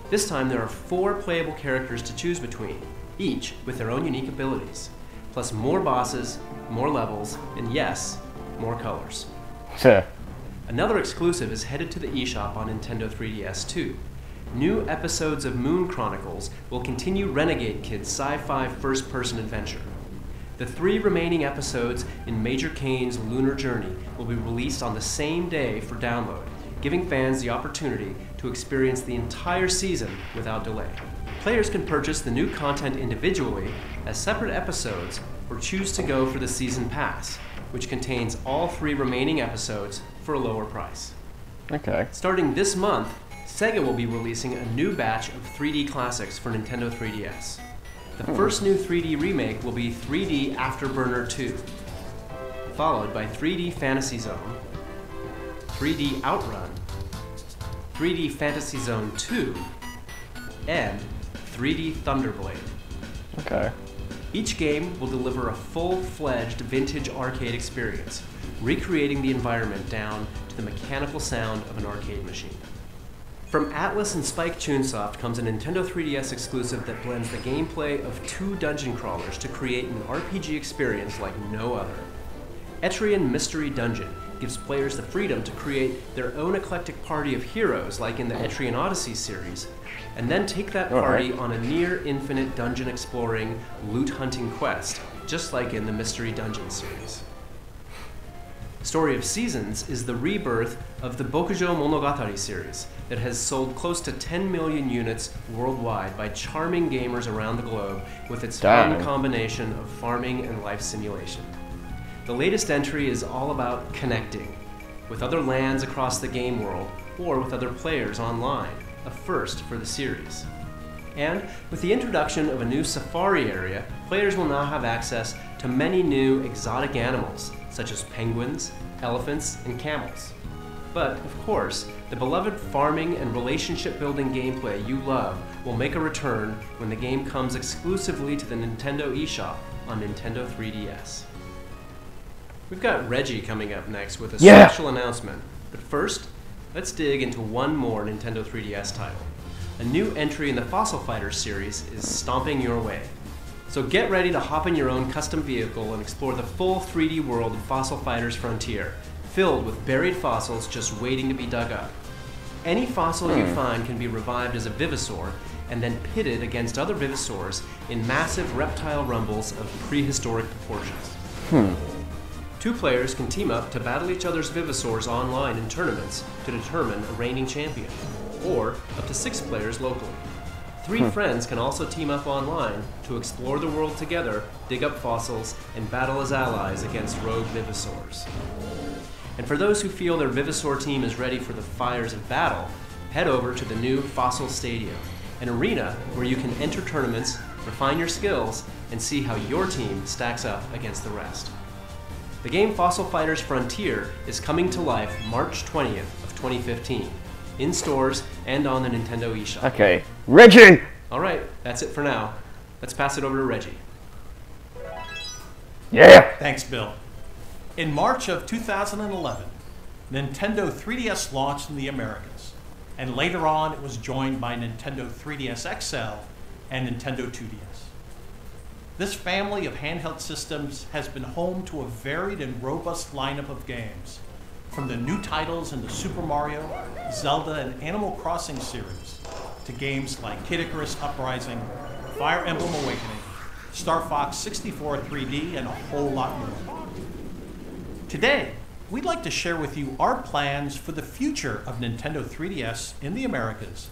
This time there are 4 playable characters to choose between, each with their own unique abilities, plus more bosses, more levels, and yes, more colors. Sure. Another exclusive is headed to the eShop on Nintendo 3DS too. New episodes of Moon Chronicles will continue Renegade Kid's sci-fi first-person adventure. The 3 remaining episodes in Major Kane's Lunar Journey will be released on the same day for download, giving fans the opportunity to experience the entire season without delay. Players can purchase the new content individually as separate episodes or choose to go for the Season Pass, which contains all 3 remaining episodes for a lower price. Okay. Starting this month, Sega will be releasing a new batch of 3D classics for Nintendo 3DS. The first new 3D remake will be 3D Afterburner 2, followed by 3D Fantasy Zone, 3D Outrun, 3D Fantasy Zone 2, and 3D Thunderblade. Okay. Each game will deliver a full-fledged vintage arcade experience, recreating the environment down to the mechanical sound of an arcade machine. From Atlas and Spike Chunsoft comes a Nintendo 3DS exclusive that blends the gameplay of 2 dungeon crawlers to create an RPG experience like no other. Etrian Mystery Dungeon gives players the freedom to create their own eclectic party of heroes, like in the Etrian Odyssey series, and then take that party on a near-infinite dungeon-exploring, loot-hunting quest, just like in the Mystery Dungeon series. Story of Seasons is the rebirth of the Bokujo Monogatari series that has sold close to 10 million units worldwide by charming gamers around the globe with its fun combination of farming and life simulation. The latest entry is all about connecting with other lands across the game world or with other players online, a first for the series. And with the introduction of a new safari area, players will now have access to many new exotic animals, such as penguins, elephants, and camels. But, of course, the beloved farming and relationship-building gameplay you love will make a return when the game comes exclusively to the Nintendo eShop on Nintendo 3DS. We've got Reggie coming up next with a special announcement. But first, let's dig into one more Nintendo 3DS title. A new entry in the Fossil Fighters series is stomping your way. So get ready to hop in your own custom vehicle and explore the full 3D world of Fossil Fighters Frontier, filled with buried fossils just waiting to be dug up. Any fossil you find can be revived as a Vivisaur and then pitted against other Vivisaurs in massive reptile rumbles of prehistoric proportions. 2 players can team up to battle each other's Vivisaurs online in tournaments to determine a reigning champion, or up to 6 players locally. 3 friends can also team up online to explore the world together, dig up fossils, and battle as allies against rogue Vivisaurs. And for those who feel their Vivisaur team is ready for the fires of battle, head over to the new Fossil Stadium, an arena where you can enter tournaments, refine your skills, and see how your team stacks up against the rest. The game Fossil Fighters Frontier is coming to life March 20th of 2015, in stores and on the Nintendo eShop. Okay, Reggie! Alright, that's it for now. Let's pass it over to Reggie. Yeah! Thanks, Bill. In March of 2011, Nintendo 3DS launched in the Americas, and later on it was joined by Nintendo 3DS XL and Nintendo 2DS. This family of handheld systems has been home to a varied and robust lineup of games, from the new titles in the Super Mario, Zelda, and Animal Crossing series, to games like Kid Icarus Uprising, Fire Emblem Awakening, Star Fox 64 3D, and a whole lot more. Today, we'd like to share with you our plans for the future of Nintendo 3DS in the Americas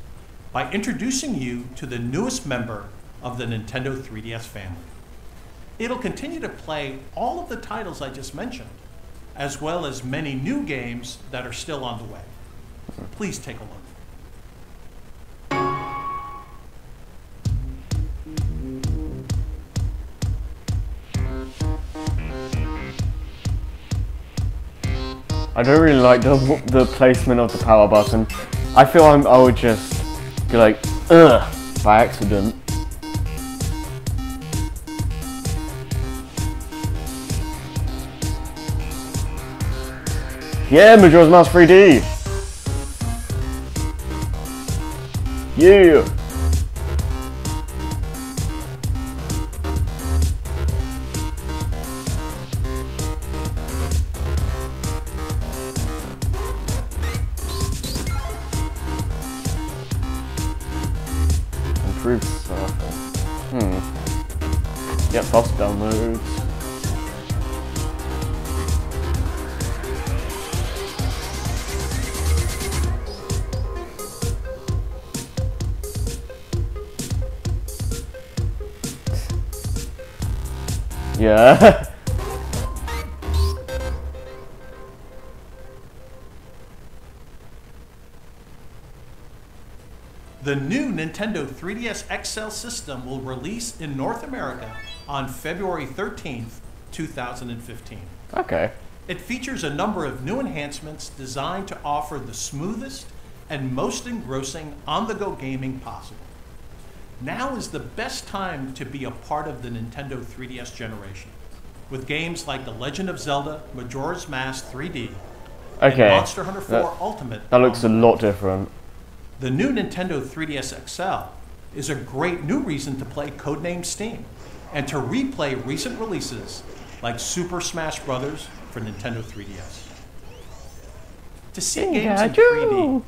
by introducing you to the newest member of the Nintendo 3DS family. It'll continue to play all of the titles I just mentioned, as well as many new games that are still on the way. Please take a look. I don't really like the placement of the power button. I feel I would just be like, ugh, by accident. Yeah, Majora's Mask 3D! Yeah! Improved surfing. Yep, fast downloads. Yeah. The new Nintendo 3DS XL system will release in North America on February 13th, 2015. Okay. It features a number of new enhancements designed to offer the smoothest and most engrossing on-the-go gaming possible. Now is the best time to be a part of the Nintendo 3DS generation, with games like The Legend of Zelda, Majora's Mask 3D, and Monster Hunter 4 Ultimate. That looks a lot different. The new Nintendo 3DS XL is a great new reason to play Codename Steam and to replay recent releases like Super Smash Bros. For Nintendo 3DS. To see games in 3D,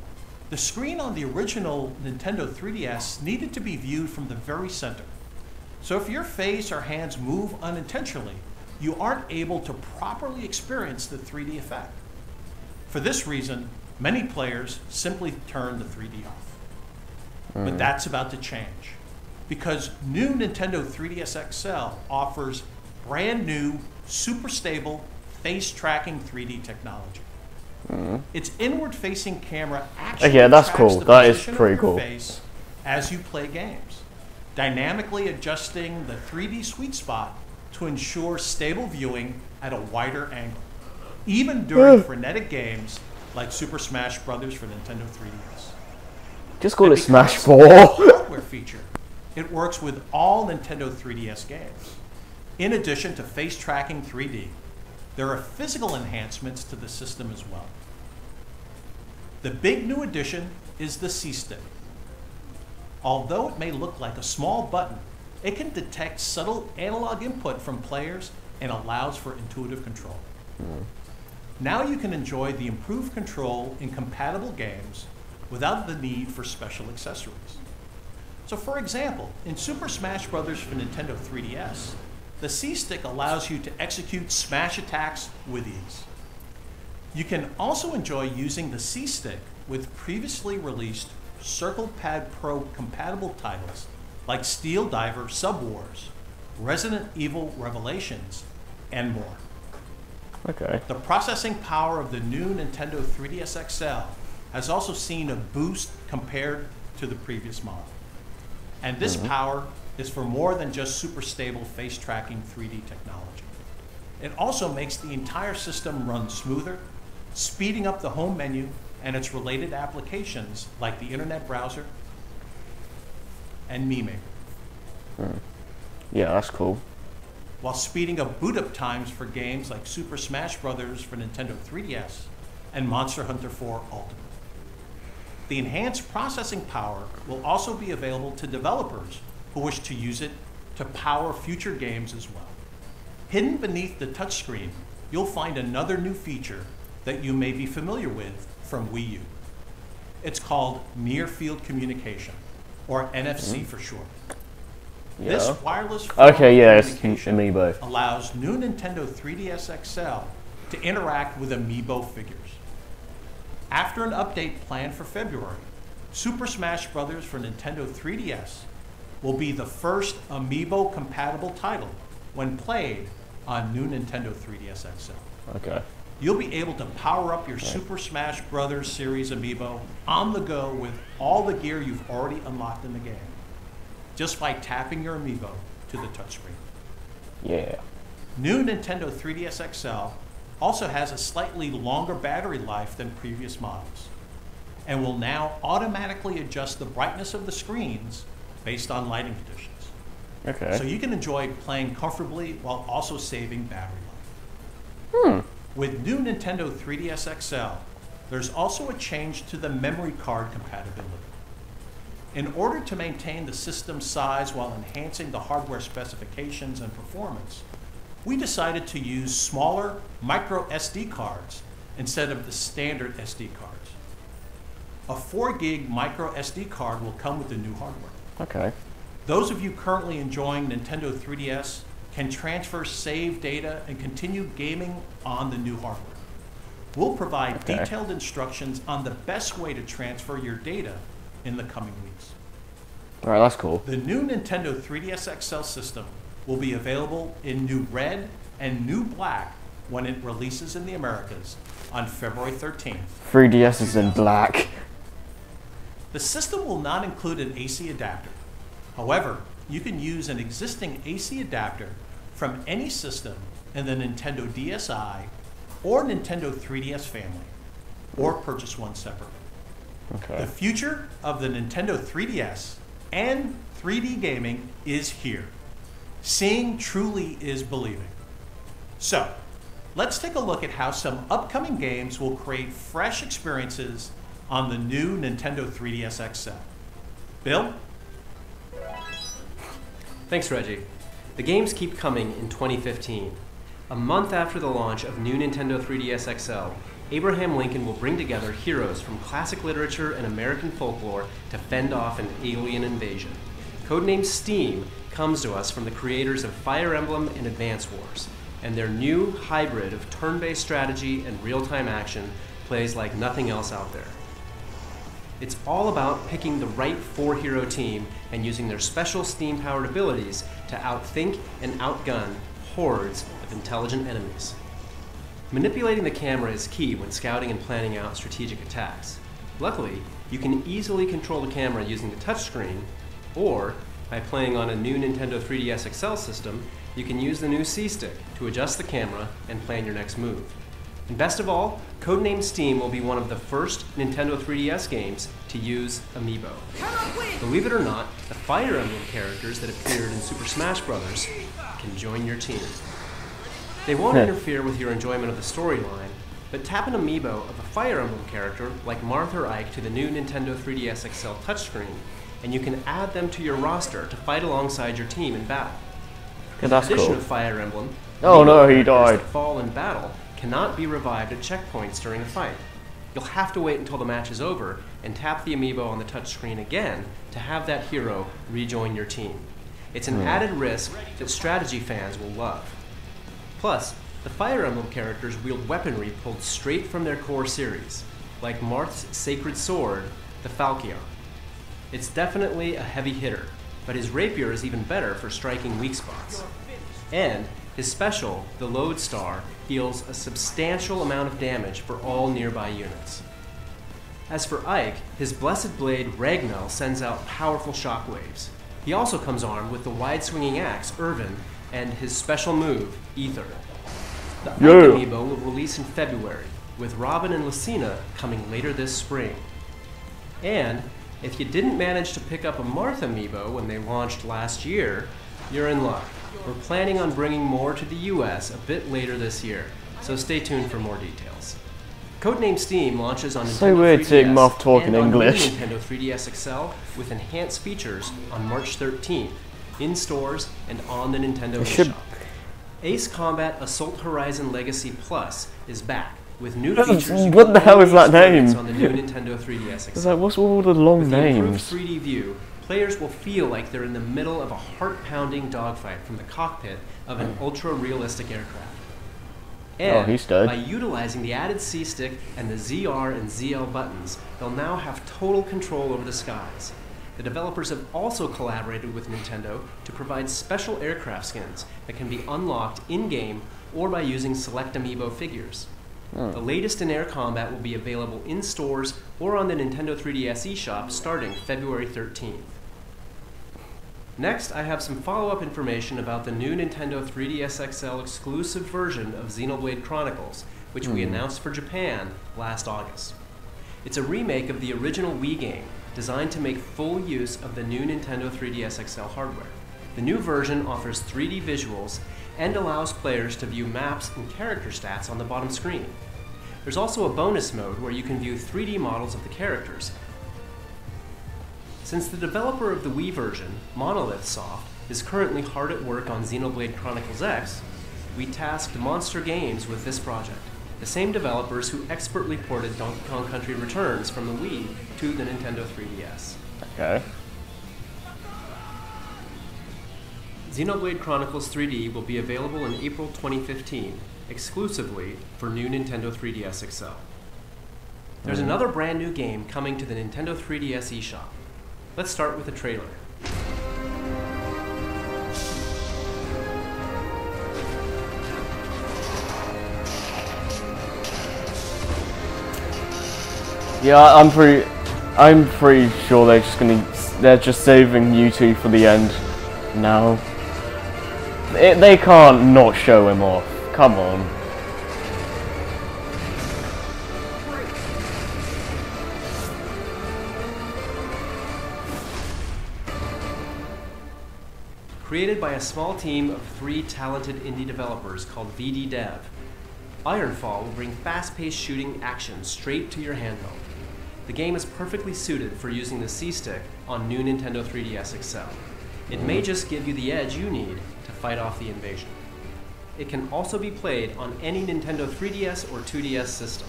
the screen on the original Nintendo 3DS needed to be viewed from the very center. So if your face or hands move unintentionally, you aren't able to properly experience the 3D effect. For this reason, many players simply turn the 3D off. But that's about to change, because new Nintendo 3DS XL offers brand new, super stable, face tracking 3D technology. Its inward-facing camera actually that's tracks cool. the That is position of pretty your cool. face as you play games, dynamically adjusting the 3D sweet spot to ensure stable viewing at a wider angle, even during frenetic games like Super Smash Bros. For Nintendo 3DS. Just call it And Smash because 4. of the hardware feature, it works with all Nintendo 3DS games. In addition to face tracking 3D, there are physical enhancements to the system as well. The big new addition is the C-Stick. Although it may look like a small button, it can detect subtle analog input from players and allows for intuitive control. Now you can enjoy the improved control in compatible games without the need for special accessories. So for example, in Super Smash Bros. For Nintendo 3DS, the C-Stick allows you to execute smash attacks with ease. You can also enjoy using the C-Stick with previously released Circle Pad Pro compatible titles like Steel Diver Sub-Wars, Resident Evil Revelations, and more. Okay. The processing power of the new Nintendo 3DS XL has also seen a boost compared to the previous model. And this power is for more than just super stable face tracking 3D technology. It also makes the entire system run smoother, speeding up the home menu and its related applications like the internet browser and Mii Maker, Yeah, that's cool. while speeding up boot up times for games like Super Smash Bros. For Nintendo 3DS and Monster Hunter 4 Ultimate. The enhanced processing power will also be available to developers who wish to use it to power future games as well. Hidden beneath the touchscreen, you'll find another new feature that you may be familiar with from Wii U. It's called Near Field Communication, or NFC for short. Yeah. This wireless form Okay, yeah, of it's communication Amiibo. allows new Nintendo 3DS XL to interact with Amiibo figures. After an update planned for February, Super Smash Bros. For Nintendo 3DS will be the first Amiibo-compatible title when played on new Nintendo 3DS XL. Okay. You'll be able to power up your Super Smash Bros. Series Amiibo on the go with all the gear you've already unlocked in the game, just by tapping your Amiibo to the touchscreen. Yeah. New Nintendo 3DS XL also has a slightly longer battery life than previous models, and will now automatically adjust the brightness of the screens based on lighting conditions. Okay. So you can enjoy playing comfortably while also saving battery life. With new Nintendo 3DS XL, there's also a change to the memory card compatibility. In order to maintain the system size while enhancing the hardware specifications and performance, we decided to use smaller micro SD cards instead of the standard SD cards. A 4 gig micro SD card will come with the new hardware. Okay. Those of you currently enjoying Nintendo 3DS can transfer saved data and continue gaming on the new hardware. We'll provide detailed instructions on the best way to transfer your data in the coming weeks. Alright, that's cool. The new Nintendo 3DS XL system will be available in new red and new black when it releases in the Americas on February 13th. 3DS is in black. The system will not include an AC adapter. However, you can use an existing AC adapter from any system in the Nintendo DSi or Nintendo 3DS family, or purchase one separately. Okay. The future of the Nintendo 3DS and 3D gaming is here. Seeing truly is believing. So, let's take a look at how some upcoming games will create fresh experiences on the new Nintendo 3DS XL. Bill? Thanks, Reggie. The games keep coming in 2015. A month after the launch of new Nintendo 3DS XL, Abraham Lincoln will bring together heroes from classic literature and American folklore to fend off an alien invasion. Codenamed Steam comes to us from the creators of Fire Emblem and Advance Wars, and their new hybrid of turn-based strategy and real-time action plays like nothing else out there. It's all about picking the right 4-hero team and using their special Steam-powered abilities to outthink and outgun hordes of intelligent enemies. Manipulating the camera is key when scouting and planning out strategic attacks. Luckily, you can easily control the camera using the touchscreen, or by playing on a new Nintendo 3DS XL system, you can use the new C-Stick to adjust the camera and plan your next move. And best of all, Codenamed Steam will be one of the first Nintendo 3DS games to use Amiibo. Believe it or not, the Fire Emblem characters that appeared in Super Smash Bros. Can join your team. They won't interfere with your enjoyment of the storyline, but tap an Amiibo of a Fire Emblem character like Marth or Ike to the new Nintendo 3DS XL touchscreen, and you can add them to your roster to fight alongside your team in battle. Yeah, that's In addition cool. to Fire Emblem, Oh no, he characters died. that fall in battle cannot be revived at checkpoints during a fight. You'll have to wait until the match is over and tap the Amiibo on the touchscreen again to have that hero rejoin your team. It's an added risk that strategy fans will love. Plus, the Fire Emblem characters wield weaponry pulled straight from their core series, like Marth's sacred sword, the Falchion. It's definitely a heavy hitter, but his rapier is even better for striking weak spots. And his special, the Lodestar, deals a substantial amount of damage for all nearby units. As for Ike, his blessed blade Ragnell sends out powerful shockwaves. He also comes armed with the wide-swinging axe Irvin and his special move, Ether. The Ike Amiibo will release in February, with Robin and Lucina coming later this spring. And if you didn't manage to pick up a Marth Amiibo when they launched last year, you're in luck. We're planning on bringing more to the US a bit later this year, so stay tuned for more details. Codenamed Steam launches on Nintendo So weird 3DS seeing Marth talk in and on the new English. Nintendo 3DS XL with enhanced features on March 13th, in stores and on the Nintendo eShop. Ace Combat Assault Horizon Legacy Plus is back with new features. What the hell is that name? On the new Nintendo 3DS It's XL. like, what's all the long With the improved names? 3D view, players will feel like they're in the middle of a heart-pounding dogfight from the cockpit of an ultra-realistic aircraft. And Oh, he's dead. by utilizing the added C-Stick and the ZR and ZL buttons, they'll now have total control over the skies. The developers have also collaborated with Nintendo to provide special aircraft skins that can be unlocked in-game or by using select Amiibo figures. The latest in air combat will be available in stores or on the Nintendo 3DS eShop starting February 13th. Next, I have some follow-up information about the new Nintendo 3DS XL exclusive version of Xenoblade Chronicles, which we announced for Japan last August. It's a remake of the original Wii game, designed to make full use of the new Nintendo 3DS XL hardware. The new version offers 3D visuals and allows players to view maps and character stats on the bottom screen. There's also a bonus mode where you can view 3D models of the characters. Since the developer of the Wii version, Monolith Soft, is currently hard at work on Xenoblade Chronicles X, we tasked Monster Games with this project, the same developers who expertly ported Donkey Kong Country Returns from the Wii to the Nintendo 3DS. Okay. Xenoblade Chronicles 3D will be available in April 2015, exclusively for new Nintendo 3DS XL. There's another brand new game coming to the Nintendo 3DS eShop. Let's start with a trailer. Yeah, I'm pretty sure they're just saving Mewtwo for the end now. They can't not show him off. Come on. Created by a small team of 3 talented indie developers called VD Dev, Ironfall will bring fast-paced shooting action straight to your handheld. The game is perfectly suited for using the C-Stick on new Nintendo 3DS XL. It may just give you the edge you need to fight off the invasion. It can also be played on any Nintendo 3DS or 2DS system.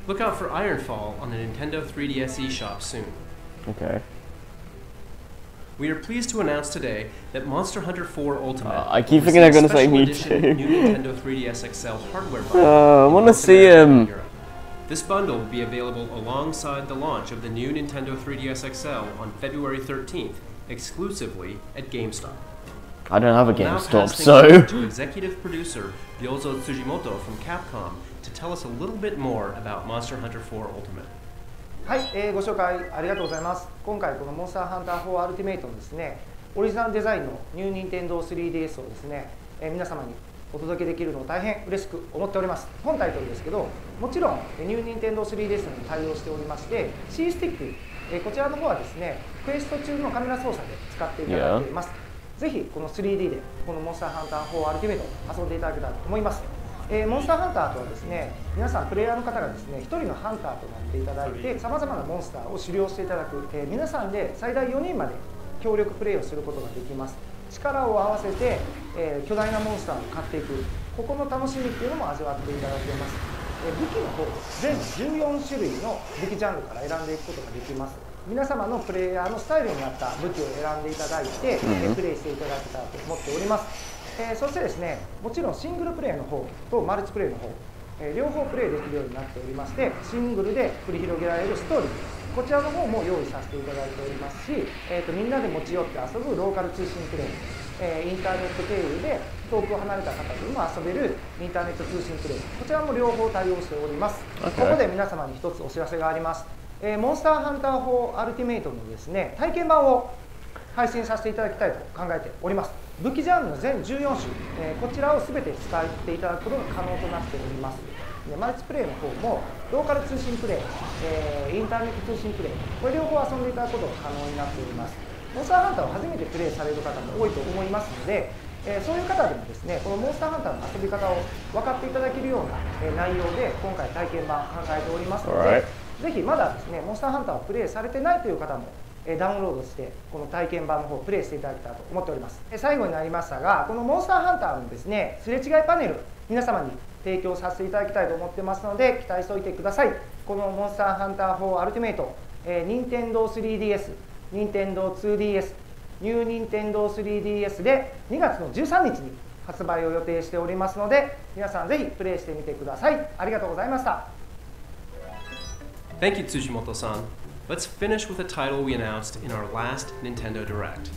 Look out for Ironfall on the Nintendo 3DS eShop soon. Okay. We are pleased to announce today that Monster Hunter 4 Ultimate I keep thinking they're going to say special me edition too. new Nintendo 3DS XL hardware bundle. I in want to North see America and him. Europe. This bundle will be available alongside the launch of the new Nintendo 3DS XL on February 13th, exclusively at GameStop. I don't have a We'll now GameStop, pass things over so. to executive producer Ryozo Tsujimoto from Capcom to tell us a little bit more about Monster Hunter 4 Ultimate. はい、ご紹介ありがとうございます。今回このモンスターハンター4アルティメイトのですね、オリジナルデザインのニューニンテンドー 3DS をですね、皆様にお届けできるのを大変嬉しく思っております。本タイトルですけど、もちろんニューニンテンドー 3DS に対応しておりまして、C スティック、こちらの方はですね、クエスト中のカメラ操作で使っていただいています。ぜひこの 3D でこのモンスターハンター4アルティメイト遊んでいただけたらと思います。モンスターハンターとはですね、皆さんプレイヤーの方がですね、1人のハンターとなっていただいて、さまざまなモンスターを狩猟していただく、皆さんで最大4人まで協力プレイをすることができます。力を合わせて、巨大なモンスターを買っていく、ここの楽しみっていうのも味わっていただけます。武器の方、全14種類の武器ジャンルから選んでいくことができます。皆様のプレイヤーのスタイルに合った武器を選んでいただいて、プレイしていただけたらと思っております。そしてですね、もちろんシングルプレイの方とマルチプレイの方、両方プレイできるようになっておりまして、シングルで繰り広げられるストーリー、こちらの方も用意させていただいておりますし、みんなで持ち寄って遊ぶローカル通信プレイ、インターネット経由で遠く離れた方とも遊べるインターネット通信プレイ、こちらも両方対応しております。ここで皆様に一つお知らせがあります。モンスターハンター4アルティメイトのですね、体験版を配信させていただきたいと考えております。武器ジャンルの全14種、こちらを全て使っていただくことが可能となっております。マルチプレイの方もローカル通信プレイ、インターネット通信プレイ、これ両方遊んでいただくことが可能になっております。モンスターハンターを初めてプレイされる方も多いと思いますので、そういう方でもですね、このモンスターハンターの遊び方を分かっていただけるような、内容で今回体験版考えておりますので、ぜひまだですね、モンスターハンターをプレイされてないという方もダウンロードしてこの体験版の方をプレイしていただけたらと思っております。最後になりましたが、このモンスターハンターのですね、すれ違いパネル皆様に提供させていただきたいと思ってますので、期待しておいてください。このモンスターハンター4アルティメイト、任天堂 3DS、任天堂 2DS、ニュー任天堂 3DS で2月の13日に発売を予定しておりますので、皆さんぜひプレイしてみてください。ありがとうございました。Thank you, Tsujimoto-san. Let's finish with a title we announced in our last Nintendo Direct.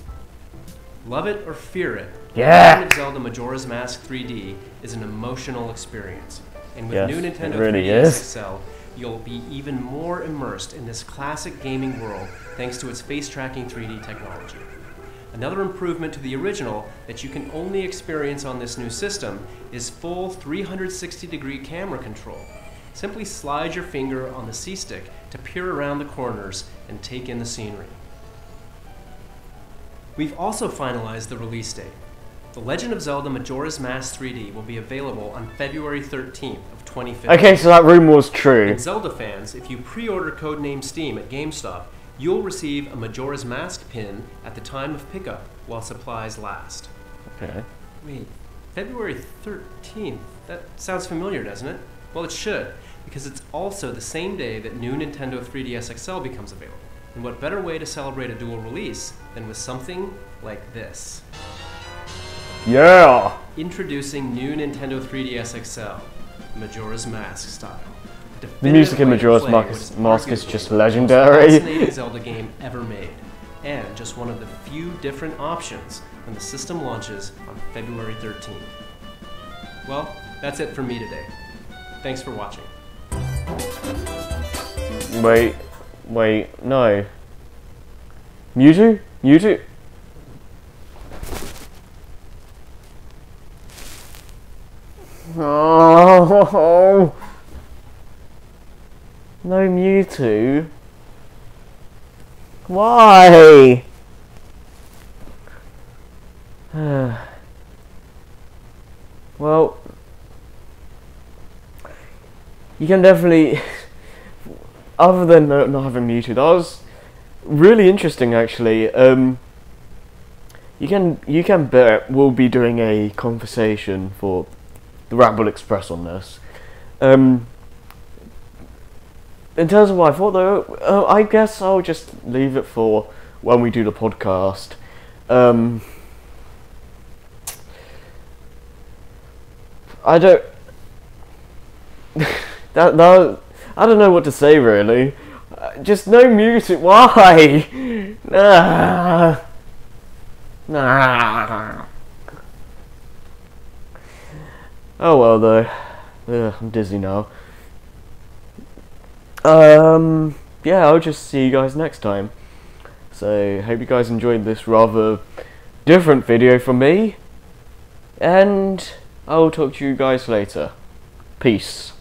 Love it or fear it, Yeah. Legend of Zelda Majora's Mask 3D is an emotional experience. And with Yes, new it Nintendo really 3DS is. XL, you'll be even more immersed in this classic gaming world thanks to its face-tracking 3D technology. Another improvement to the original that you can only experience on this new system is full 360-degree camera control. Simply slide your finger on the C-stick to peer around the corners and take in the scenery. We've also finalized the release date. The Legend of Zelda Majora's Mask 3D will be available on February 13th of 2015. Okay, so that rumor was true. And Zelda fans, if you pre-order Codename Steam at GameStop, you'll receive a Majora's Mask pin at the time of pickup while supplies last. Okay. Wait, February 13th? That sounds familiar, doesn't it? Well, it should, because it's also the same day that new Nintendo 3DS XL becomes available. And what better way to celebrate a dual release than with something like this? Yeah! Introducing new Nintendo 3DS XL, Majora's Mask style. The music in Majora's Mask is just legendary. The most fascinating Zelda game ever made, and just one of the few different options when the system launches on February 13th. Well, that's it for me today. Thanks for watching. Wait, no. Mewtwo? Mewtwo? Oh, no Mewtwo. Why? Well, you can definitely, other than not having Mewtwo, that was really interesting actually. You can bet we'll be doing a conversation for the Ramble Express on this. in terms of what I thought though, I guess I'll just leave it for when we do the podcast. I don't I don't know what to say really. Just no music. Why? Nah. Oh well though. I'm dizzy now. Yeah, I'll just see you guys next time. So, hope you guys enjoyed this rather different video from me. And I'll talk to you guys later. Peace.